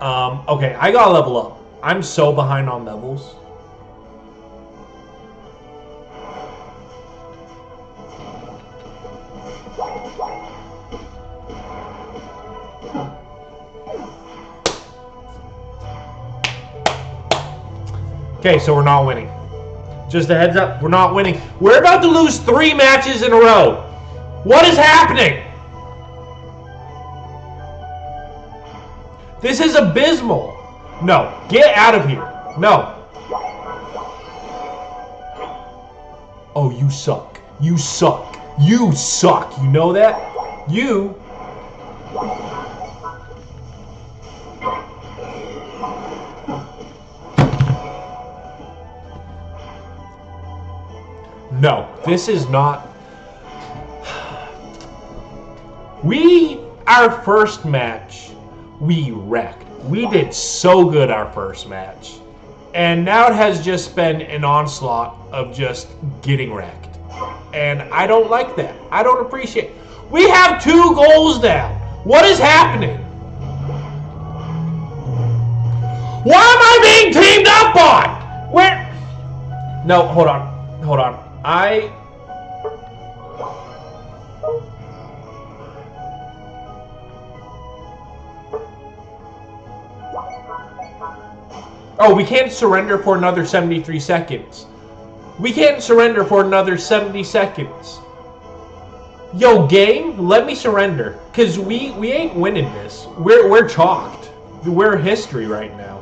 Okay, I gotta level up. I'm so behind on levels. Okay, so we're not winning. Just a heads up, we're not winning. We're about to lose 3 matches in a row. What is happening? This is abysmal. No, get out of here. No. Oh, you suck. You suck. You suck. You know that? You... No, this is not... Our first match, we wrecked. We did so good our first match. And now it has just been an onslaught of just getting wrecked. And I don't like that. I don't appreciate it. We have 2 goals down. What is happening? Why am I being teamed up on? Where? No, hold on. Hold on. Oh, we can't surrender for another 73 seconds. We can't surrender for another 70 seconds. Yo, game, let me surrender. Because we ain't winning this. We're chalked. We're history right now.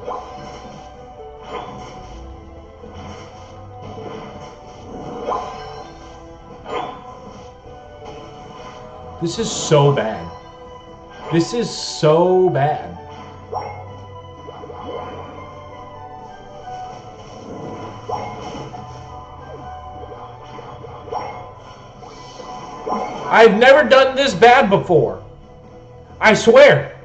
This is so bad. This is so bad. I've never done this bad before. I swear.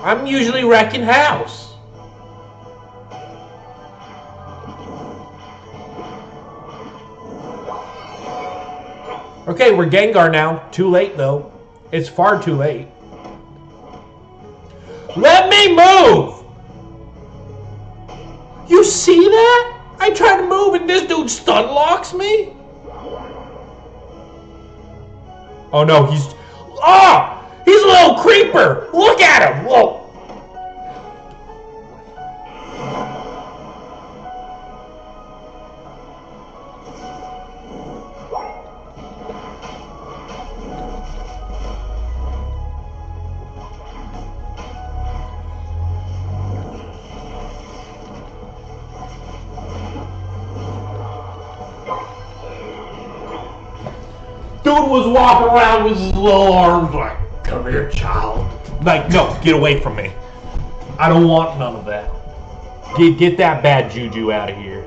I'm usually wrecking house. Okay, we're Gengar now. Too late, though. It's far too late. Let me move! You see that? I try to move and this dude stun locks me? Oh no, he's... Ah! He's a little creeper. Look at him. Whoa. Dude was walking around with his little arms like, come here, child. Like, no, get away from me. I don't want none of that. Get that bad juju out of here.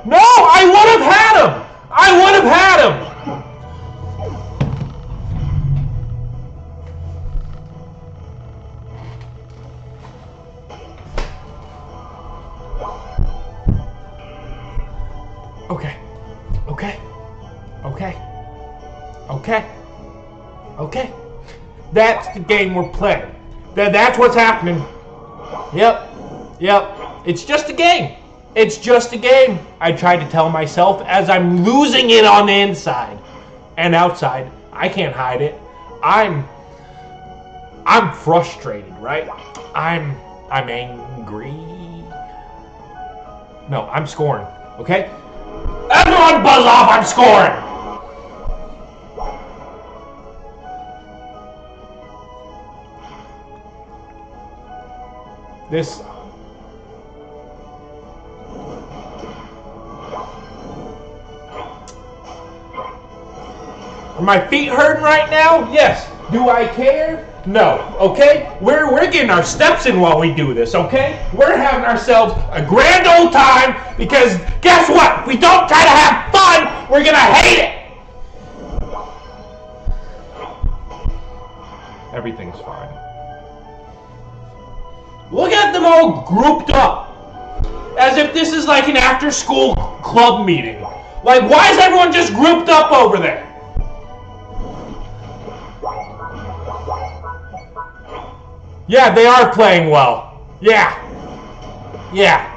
No, I would have had him. I would have had him. Okay. That's the game we're playing. That's what's happening. Yep. It's just a game. It's just a game. I try to tell myself as I'm losing it on the inside and outside. I can't hide it. I'm frustrated, right? I'm angry. No, I'm scoring. Okay? Everyone buzz off, I'm scoring! This... Are my feet hurting right now? Yes. Do I care? No. Okay? We're getting our steps in while we do this, okay? We're having ourselves a grand old time because guess what? If we don't try to have fun, we're gonna hate it! Everything's fine. Look at them all grouped up. As if this is like an after-school club meeting. Like, why is everyone just grouped up over there? Yeah, they are playing well. Yeah. Yeah,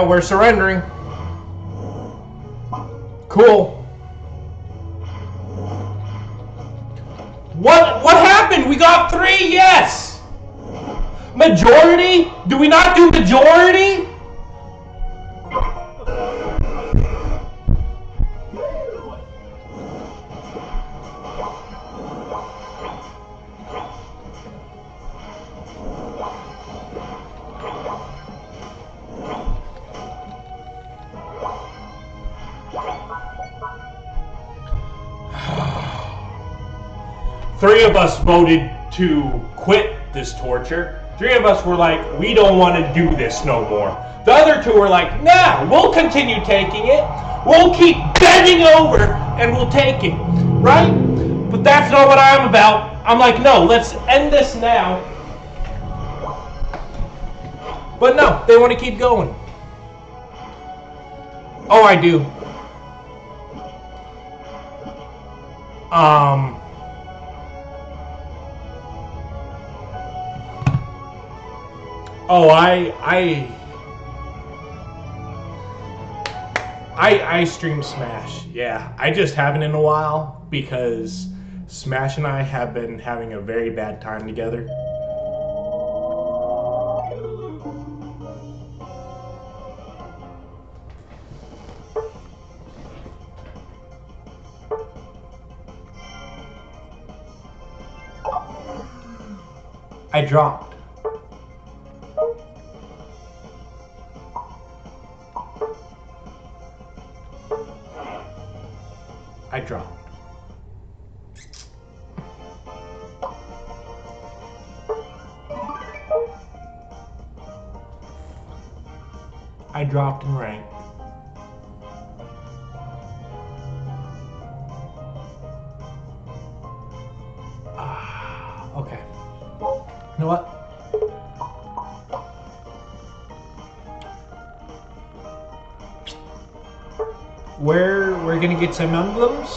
we're surrendering. Cool. What happened? We got 3 yes. Majority? Do we not do majority? Three of us voted to quit this torture. 3 of us were like, we don't want to do this no more. The other 2 were like, nah, we'll continue taking it. We'll keep bending over and we'll take it, right? But that's not what I'm about. I'm like, no, let's end this now. But no, they want to keep going. Oh, I do. Oh, I stream Smash. Yeah, I just haven't in a while because Smash and I have been having a very bad time together. I dropped. I dropped. I dropped in rank. Okay. You know what? we're gonna get some emblems.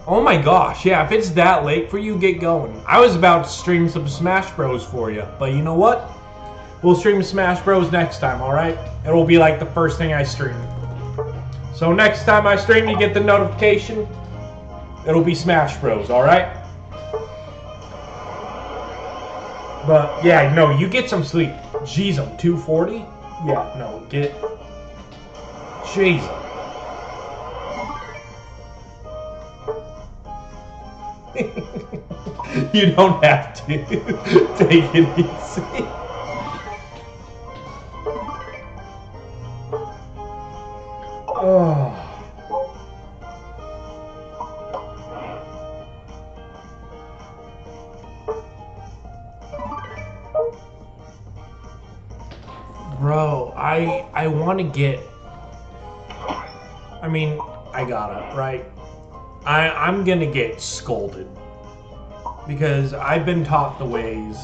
Oh my gosh, yeah, if it's that late for you, get going. I was about to stream some Smash Bros for you, but you know what? We'll stream Smash Bros next time, alright? It will be like the first thing I stream. So next time I stream, you get the notification. It'll be Smash Bros, alright? But, yeah, no, you get some sleep. Jeez, I'm 240? Yeah, no, get... Jeez. You don't have to. Take it easy. Oh. Bro, I want to get... I mean, I gotta, right? I'm gonna get scolded. Because I've been taught the ways.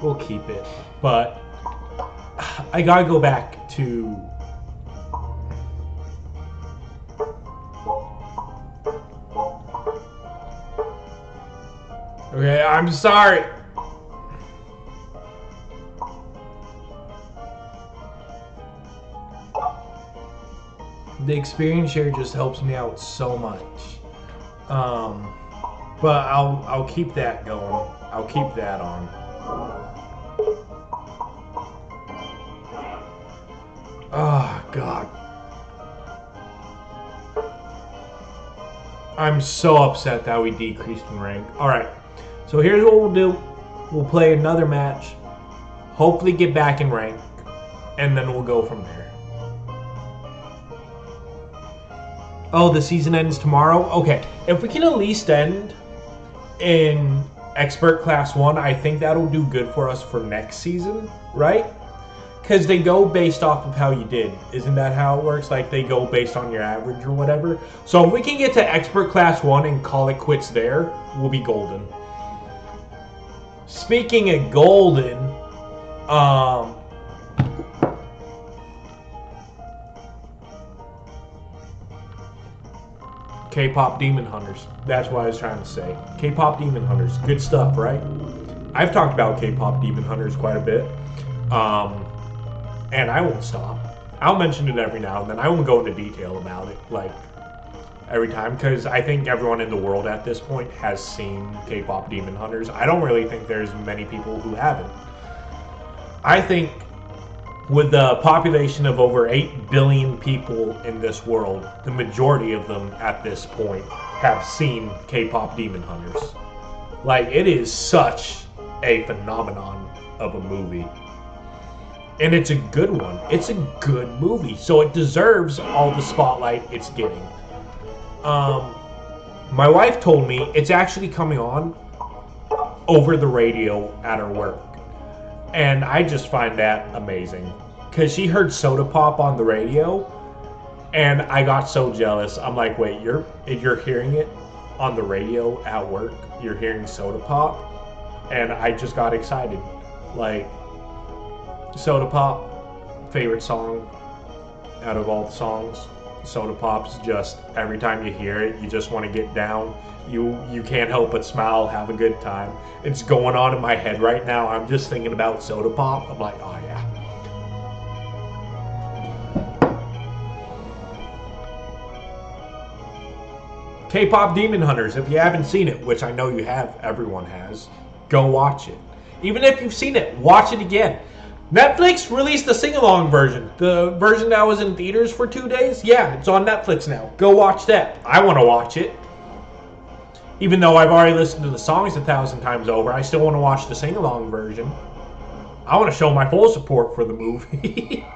We'll keep it, but I gotta go back to okay, I'm sorry. The experience share just helps me out so much. But I'll keep that going. I'll keep that on. Oh, God. I'm so upset that we decreased in rank. Alright, so here's what we'll do. We'll play another match. Hopefully get back in rank. And then we'll go from there. Oh, the season ends tomorrow? Okay, if we can at least end in Expert Class 1, I think that'll do good for us for next season, right? Because they go based off of how you did. Isn't that how it works? Like, they go based on your average or whatever. So if we can get to Expert Class 1 and call it quits there, we'll be golden. Speaking of golden, K-pop Demon Hunters. That's what I was trying to say. K-pop Demon Hunters. Good stuff, right? I've talked about K-pop Demon Hunters quite a bit. And I won't stop. I'll mention it every now and then. I won't go into detail about it, like, every time, because I think everyone in the world at this point has seen K-pop Demon Hunters. I don't really think there's many people who haven't. I think with the population of over 8 billion people in this world, the majority of them at this point have seen K-pop Demon Hunters. Like, it is such a phenomenon of a movie. And it's a good one. It's a good movie. So it deserves all the spotlight it's getting. My wife told me it's actually coming on over the radio at her work. And I just find that amazing. Because she heard Soda Pop on the radio. And I got so jealous. I'm like, wait, you're hearing it on the radio at work? You're hearing Soda Pop? And I just got excited. Like, Soda Pop, favorite song out of all the songs. Soda Pop's just, every time you hear it, you just want to get down. You can't help but smile, have a good time. It's going on in my head right now. I'm just thinking about Soda Pop. I'm like, oh yeah. K-pop Demon Hunters. If you haven't seen it, which I know you have, everyone has, go watch it. Even if you've seen it, watch it again. Netflix released the sing-along version. The version that was in theaters for 2 days, yeah, it's on Netflix now. Go watch that. I want to watch it. Even though I've already listened to the songs 1,000 times over, I still want to watch the sing-along version. I want to show my full support for the movie.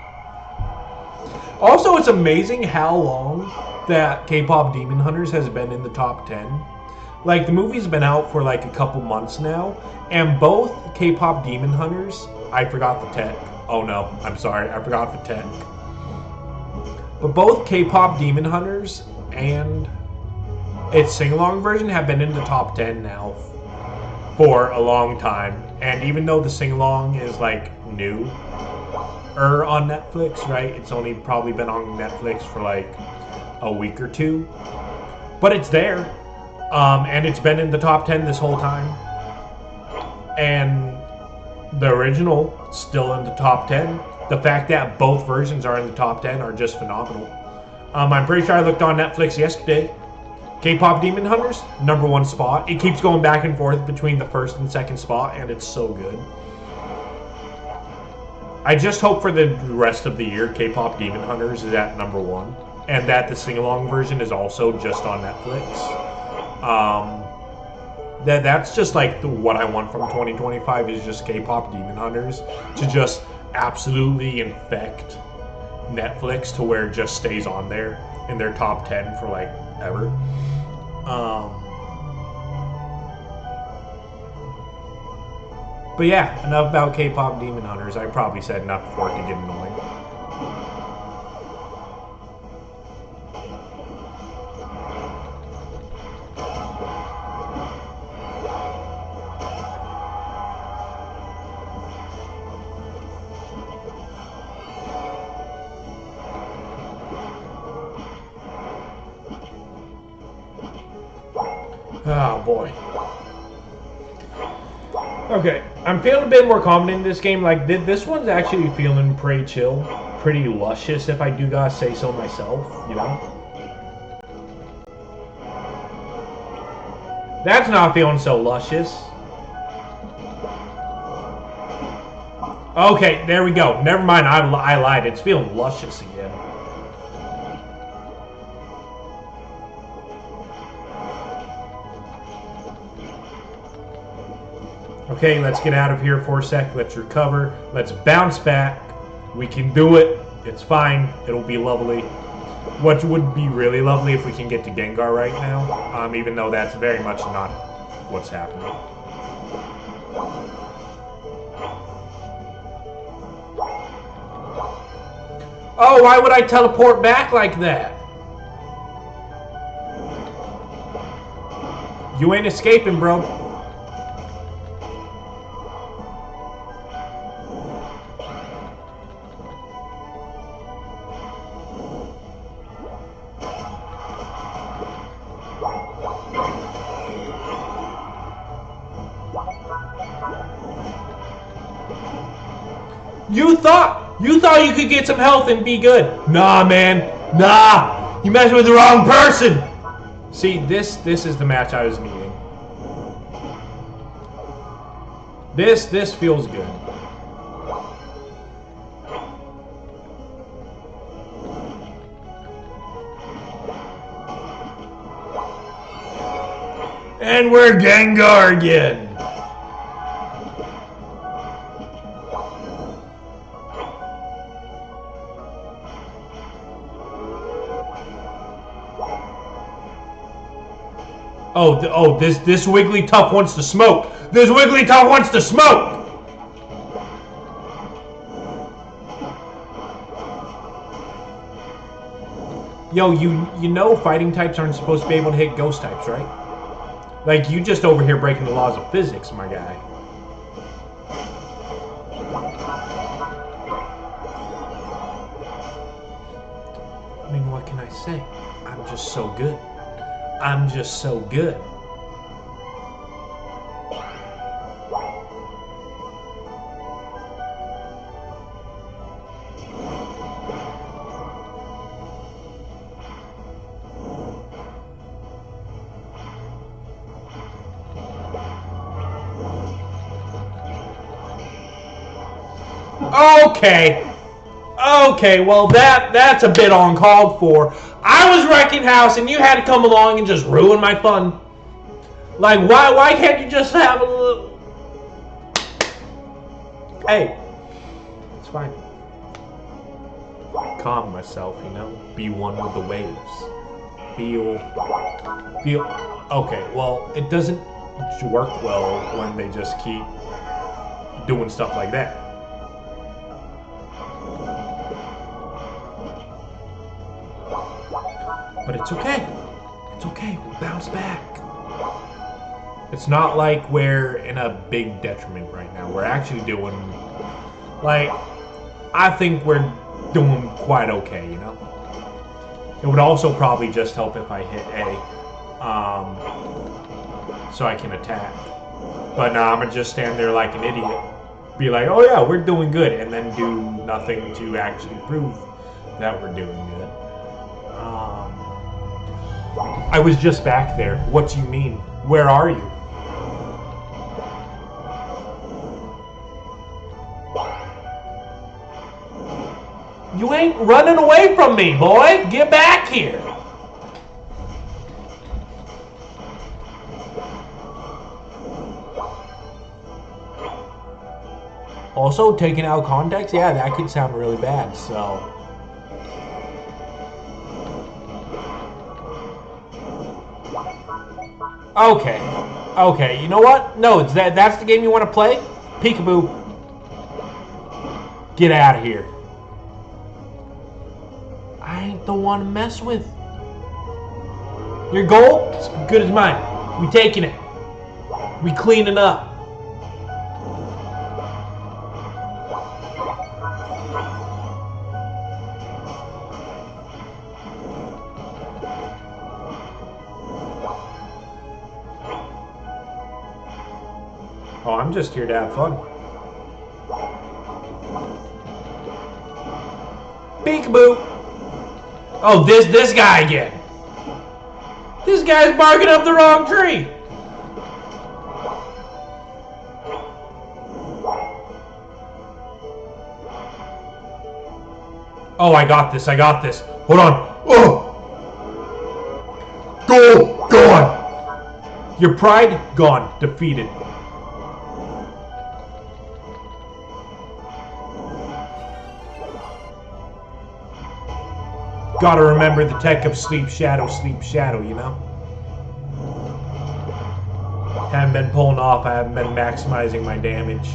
Also, it's amazing how long that K-pop Demon Hunters has been in the top 10. Like, the movie's been out for like a couple months now, and both K-pop Demon Hunters, I forgot the tech. Oh no, I'm sorry, I forgot the tech. But both K-pop Demon Hunters and its sing-along version have been in the top 10 now for a long time. And even though the sing-along is like new on Netflix, right? It's only probably been on Netflix for like a week or two, but it's there. And it's been in the top 10 this whole time. And the original still in the top 10. The fact that both versions are in the top 10 are just phenomenal. I'm pretty sure I looked on Netflix yesterday. K-pop Demon Hunters, #1 spot. It keeps going back and forth between the first and second spot, and it's so good. I just hope for the rest of the year K-pop Demon Hunters is at #1, and that the sing-along version is also just on Netflix. That's just like what I want from 2025 is just K-pop Demon Hunters to just absolutely infect Netflix to where it just stays on there in their top 10 for like ever. But yeah, enough about K-pop Demon Hunters. I probably said enough before it could get annoying. Oh boy. Okay, I'm feeling a bit more confident in this game. Like, this one's actually feeling pretty chill, pretty luscious, if I do gotta say so myself, you know? That's not feeling so luscious. Okay, there we go. Never mind, I lied. It's feeling luscious again. Okay, let's get out of here for a sec. Let's recover. Let's bounce back. We can do it. It's fine. It'll be lovely. What would be really lovely if we can get to Gengar right now, even though that's very much not what's happening. Oh, why would I teleport back like that? You ain't escaping, bro. You thought you could get some health and be good. Nah, man. Nah. You messed with the wrong person. See, this is the match I was needing. This feels good. And we're Gengar again. Oh, this Wigglytuff wants to smoke. This Wigglytuff wants to smoke. Yo, you know fighting types aren't supposed to be able to hit ghost types, right? Like, you just over here breaking the laws of physics, my guy. I mean, what can I say? I'm just so good. I'm just so good. Okay. Okay, well that's a bit uncalled for. I was wrecking house and you had to come along and just ruin my fun. Like why can't you just have a little? Hey, it's fine. Calm myself, you know. Be one with the waves. Feel. Okay, well it doesn't work well when they just keep doing stuff like that. But it's okay. It's okay. We'll bounce back. It's not like we're in a big detriment right now. We're actually doing, like, I think we're doing quite okay, you know? It would also probably just help if I hit A, so I can attack. But now I'm gonna just stand there like an idiot. Be like, oh yeah, we're doing good, and then do nothing to actually prove that we're doing good. I was just back there. What do you mean? Where are you? You ain't running away from me, boy. Get back here. Also, taking out context, yeah, that could sound really bad, so. Okay. Okay, you know what? No, that's the game you want to play? Peekaboo. Get out of here. I ain't the one to mess with. Your goal is as good as mine. We taking it. We cleaning up. Oh, I'm just here to have fun. Peekaboo. Oh, this guy again. This guy's barking up the wrong tree. Oh, I got this. I got this. Hold on. Oh. Gone. Your pride gone. Defeated. Gotta remember the tech of sleep shadow, you know? Haven't been pulling off, I haven't been maximizing my damage.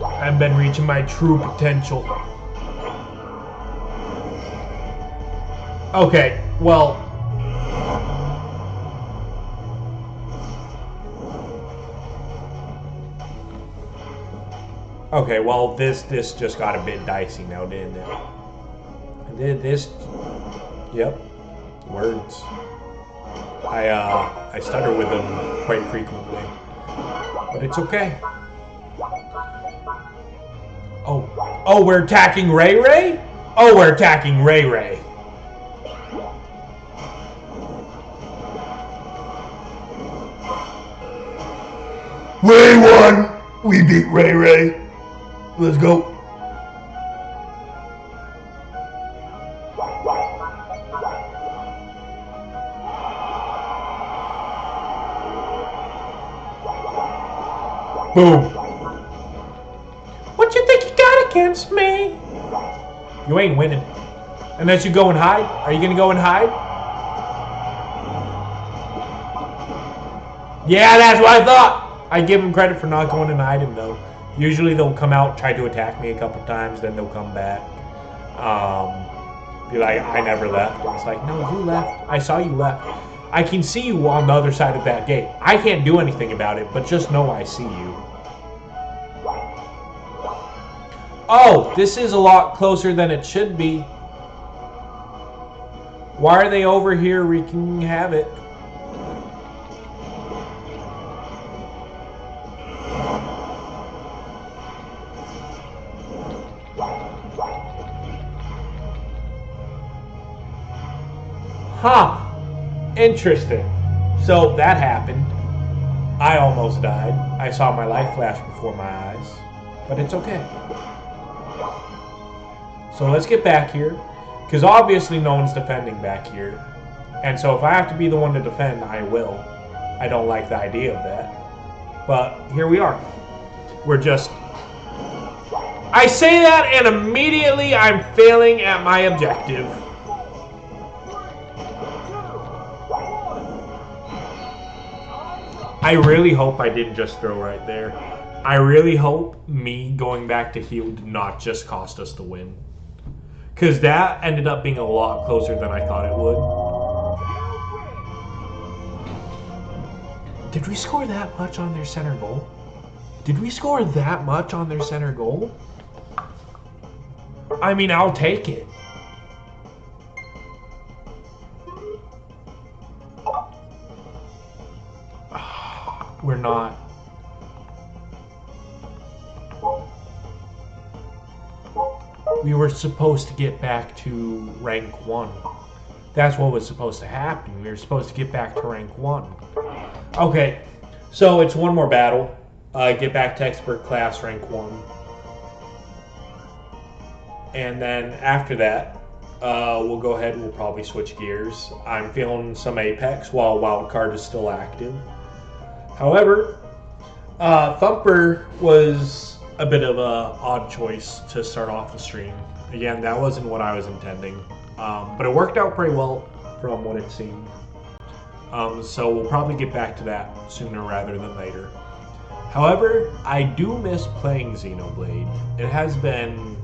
I haven't been reaching my true potential. Okay, well. Okay, well, this just got a bit dicey now, didn't it? This, yep, words. I stutter with them quite frequently, but it's okay. Oh, we're attacking Ray Ray? Oh, we're attacking Ray Ray. Ray won! We beat Ray Ray. Let's go. Boom. What you think you got against me? You ain't winning. Unless you go and hide. Are you gonna go and hide? Yeah, that's what I thought. I give him credit for not going and hiding though. Usually they'll come out, try to attack me a couple times, then they'll come back. Be like, I never left. And it's like, no, you left. I saw you left. I can see you on the other side of that gate. I can't do anything about it, but just know I see you. Oh, this is a lot closer than it should be. Why are they over here wreaking havoc? Huh. Interesting. So that happened. I almost died. I saw my life flash before my eyes. But it's okay. So let's get back here, because obviously no one's defending back here. And so if I have to be the one to defend, I will. I don't like the idea of that. But here we are. We're just... I say that and immediately I'm failing at my objective. I really hope I didn't just throw right there. I really hope me going back to heal did not just cost us the win. Because that ended up being a lot closer than I thought it would. Did we score that much on their center goal? Did we score that much on their center goal? I mean, I'll take it. We're not. We were supposed to get back to rank 1. That's what was supposed to happen. We were supposed to get back to rank 1. Okay, so it's one more battle. Get back to expert class rank 1. And then after that, we'll go ahead and we'll probably switch gears. I'm feeling some Apex while Wildcard is still active. However, Thumper was a bit of a odd choice to start off the stream. Again, that wasn't what I was intending. But it worked out pretty well from what it seemed. So we'll probably get back to that sooner rather than later. However, I do miss playing Xenoblade. It has been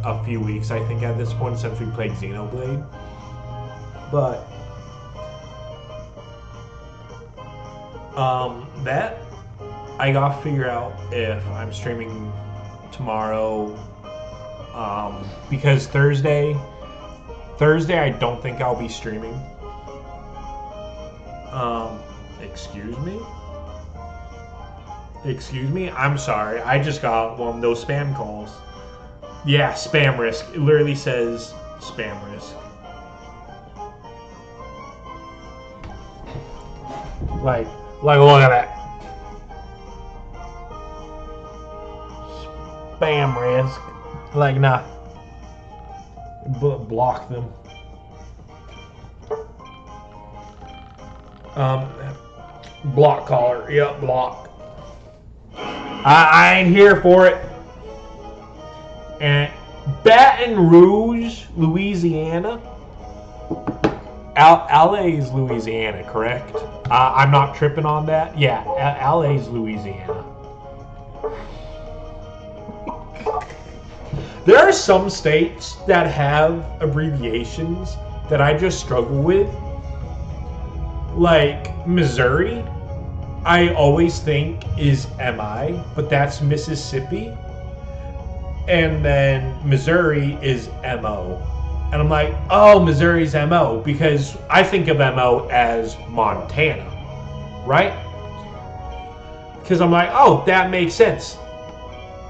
a few weeks, I think, at this point since we played Xenoblade. But that I gotta figure out if I'm streaming tomorrow. Because Thursday I don't think I'll be streaming. Excuse me? I'm sorry. I just got one of those spam calls. Yeah, spam risk. It literally says spam risk. Like look at that. Spam risk. Like, nah. Block them. Block caller. Yep, block. I ain't here for it. And Baton Rouge, Louisiana. LA is Louisiana, correct? I'm not tripping on that. Yeah, LA is Louisiana. There are some states that have abbreviations that I just struggle with. Like Missouri, I always think is MI, but that's Mississippi. And then Missouri is MO. And I'm like, oh, Missouri's MO, because I think of MO as Montana, right? Because I'm like, oh, that makes sense.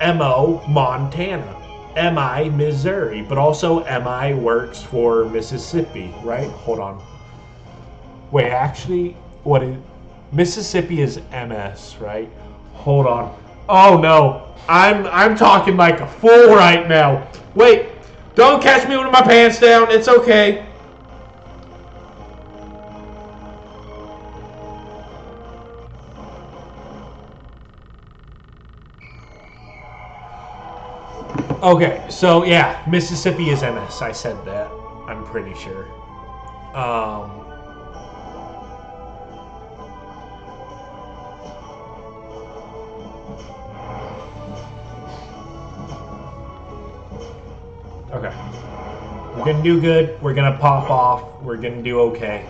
MO, Montana. MI, Missouri. But also MI works for Mississippi, right? Hold on. Wait, actually, what is... Mississippi is MS, right? Hold on. Oh, no. I'm talking like a fool right now. Wait. Don't catch me with my pants down. It's okay. Okay, so yeah, Mississippi is MS. I said that. I'm pretty sure. Okay. We're gonna do good. We're gonna pop off. We're gonna do okay.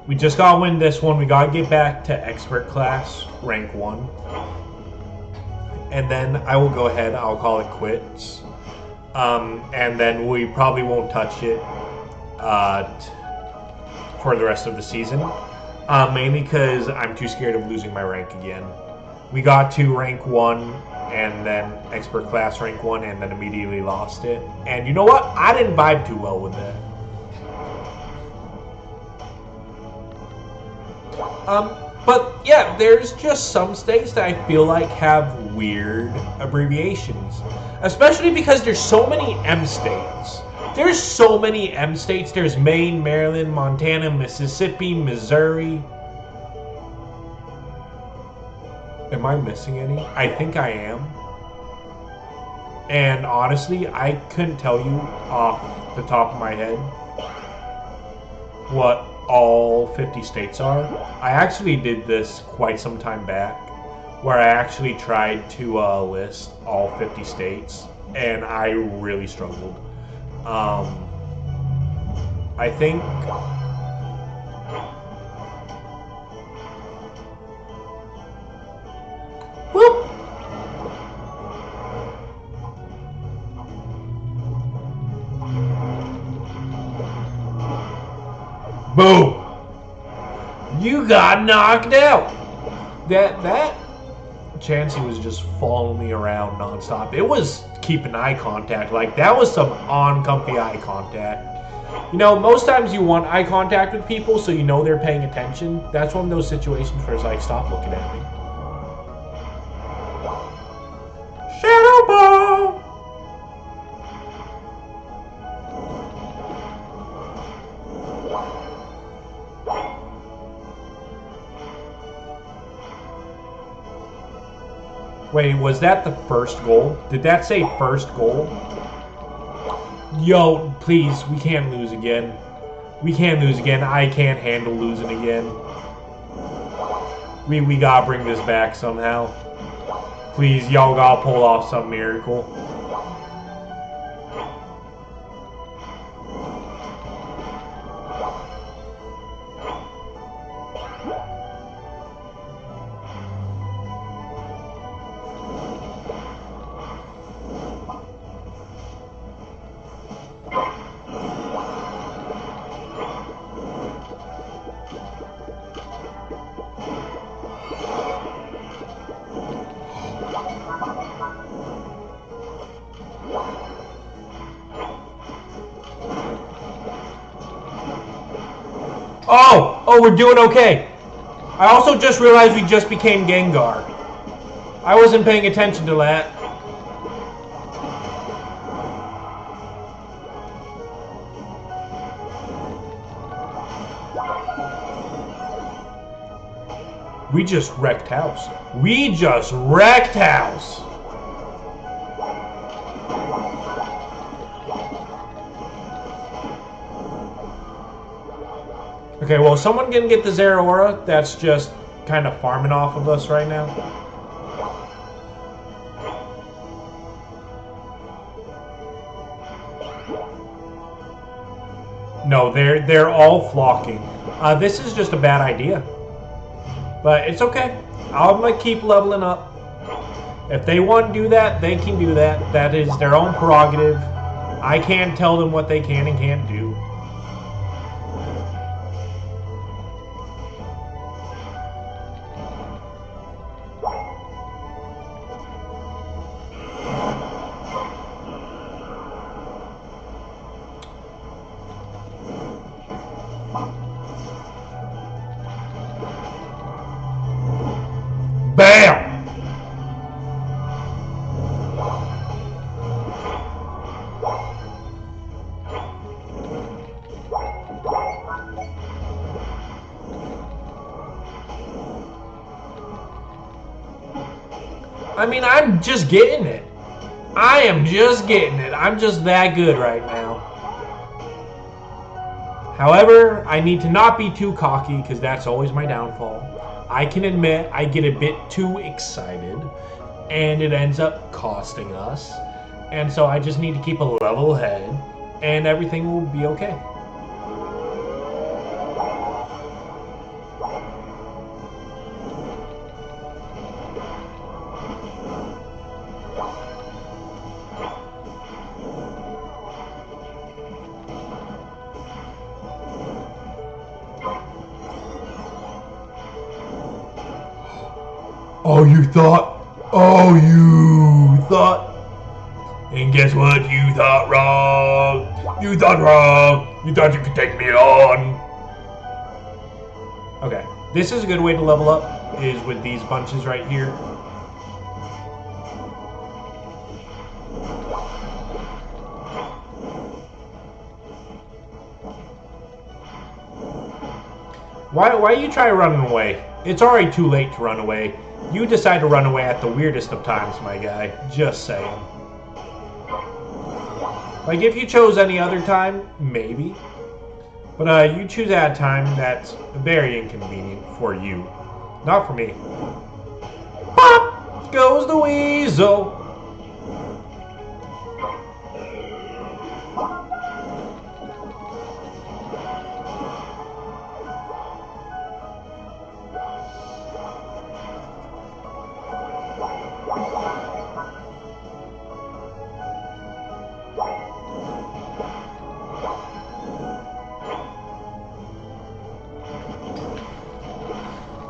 We just gotta win this one. We gotta get back to expert class, rank 1. And then I will go ahead, I'll call it quits. And then we probably won't touch it for the rest of the season. Mainly because I'm too scared of losing my rank again. We got to rank 1 and then expert class rank 1 and then immediately lost it. And you know what? I didn't vibe too well with that. But yeah, there's just some states that I feel like have weird abbreviations. Especially because there's so many M states. There's so many M states. There's Maine, Maryland, Montana, Mississippi, Missouri. Am I missing any? I think I am. And honestly, I couldn't tell you off the top of my head what all 50 states are. I actually did this quite some time back, where I actually tried to list all 50 states, and I really struggled. I think whoop. Boom! You got knocked out! That Chansey was just following me around nonstop. It was keeping eye contact. Like, that was some uncomfy eye contact. You know, most times you want eye contact with people so you know they're paying attention. That's one of those situations where it's like, stop looking at me. Shadow Ball! Wait, was that the first goal? Did that say first goal? Yo, please, we can't lose again. We can't lose again. I can't handle losing again. We gotta bring this back somehow. Please, y'all gotta pull off some miracle. Oh, we're doing okay. I also just realized we just became Gengar. I wasn't paying attention to that. We just wrecked house. We just wrecked house. Okay, well, someone can get the Zeraora. That's just kind of farming off of us right now. No, they're all flocking. This is just a bad idea. But it's okay. I'm going to keep leveling up. If they want to do that, they can do that. That is their own prerogative. I can't tell them what they can and can't do. Bam! I mean, I'm just getting it. I am just getting it. I'm just that good right now. However, I need to not be too cocky because that's always my downfall. I can admit I get a bit too excited and it ends up costing us. And so I just need to keep a level head and everything will be okay. Oh, you thought? Oh, you thought? And guess what? You thought wrong. You thought wrong. You thought you could take me on. Okay, This is a good way to level up, is with these bunches right here. Why you try running away? It's already too late to run away. You decide to run away at the weirdest of times, my guy. Just saying. Like, if you chose any other time, maybe. But you choose at a time that's very inconvenient for you. Not for me. Pop! Goes the weasel!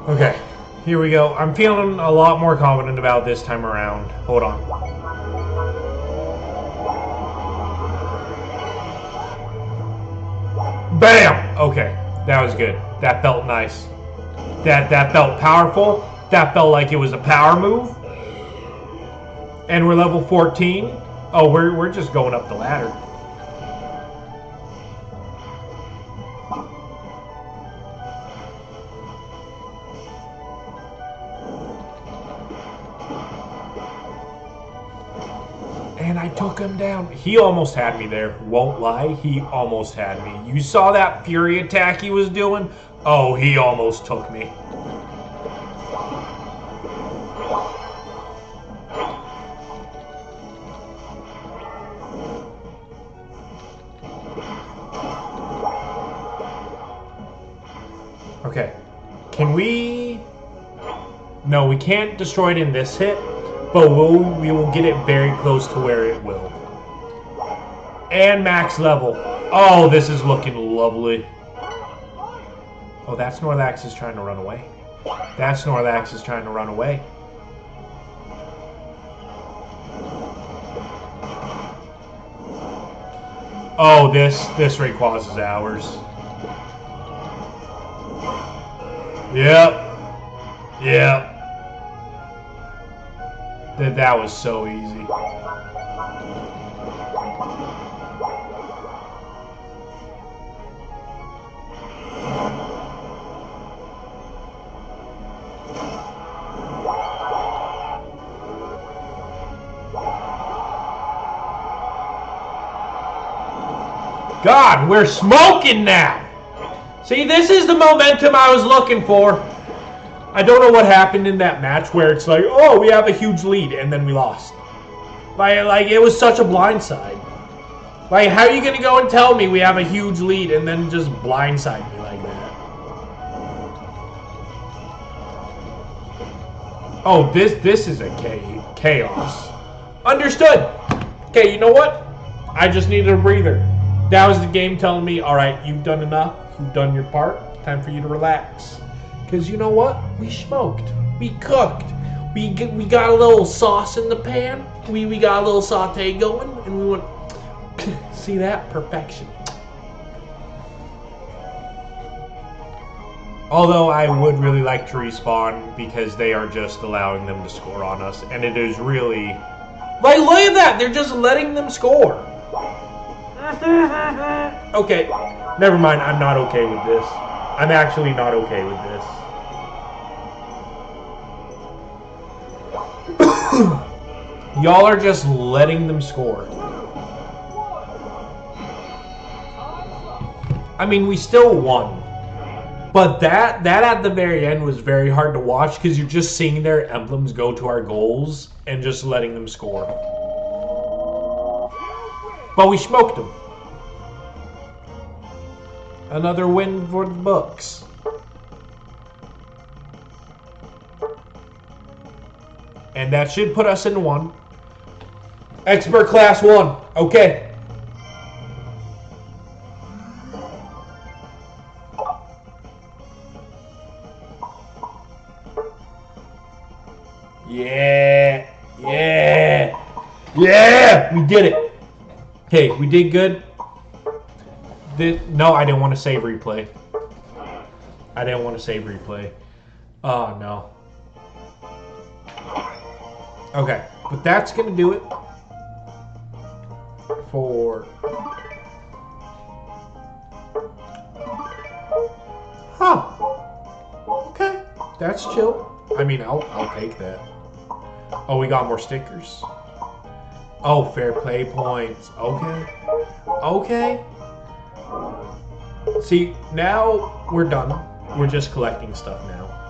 Okay, here we go. I'm feeling a lot more confident about this time around. Hold on. Bam! Okay, that was good. That felt nice. That felt powerful. That felt like it was a power move. And we're level 14. Oh, we're just going up the ladder. And I took him down. He almost had me there. Won't lie, he almost had me. You saw that fury attack he was doing? Oh, he almost took me. Okay. Can we... No, we can't destroy it in this hit. But we will get it very close to where it will. And max level. Oh, this is looking lovely. Oh, that Snorlax is trying to run away. That Snorlax is trying to run away. Oh, this Rayquaza is ours. Yep. Yep. That was so easy. God, we're smoking now! See, this is the momentum I was looking for. I don't know what happened in that match where it's like, oh, we have a huge lead, and then we lost. Like it was such a blindside. Like, how are you going to go and tell me we have a huge lead and then just blindside me like that? Oh, this is a chaos. Understood. Okay, you know what? I just needed a breather. That was the game telling me, all right, you've done enough. You've done your part. Time for you to relax. Because you know what? We smoked. We cooked. We got a little sauce in the pan. We got a little saute going. And we went, see that? Perfection. Although I would really like to respawn because they are just allowing them to score on us. And it is really... Like, look at that! They're just letting them score. Okay. Never mind. I'm not okay with this. I'm actually not okay with this. Y'all are just letting them score. I mean, we still won. But that at the very end was very hard to watch because you're just seeing their emblems go to our goals and just letting them score. But we smoked them. Another win for the books. And that should put us in 1. Expert class 1. Okay. Yeah. Yeah. Yeah. We did it. Okay, we did good. No, I didn't want to save replay. I didn't want to save replay. Oh, no. Okay, but that's going to do it for... Huh. Okay, that's chill. I mean, I'll take that. Oh, we got more stickers. Oh, fair play points. Okay. Okay. See, now we're done. We're just collecting stuff now.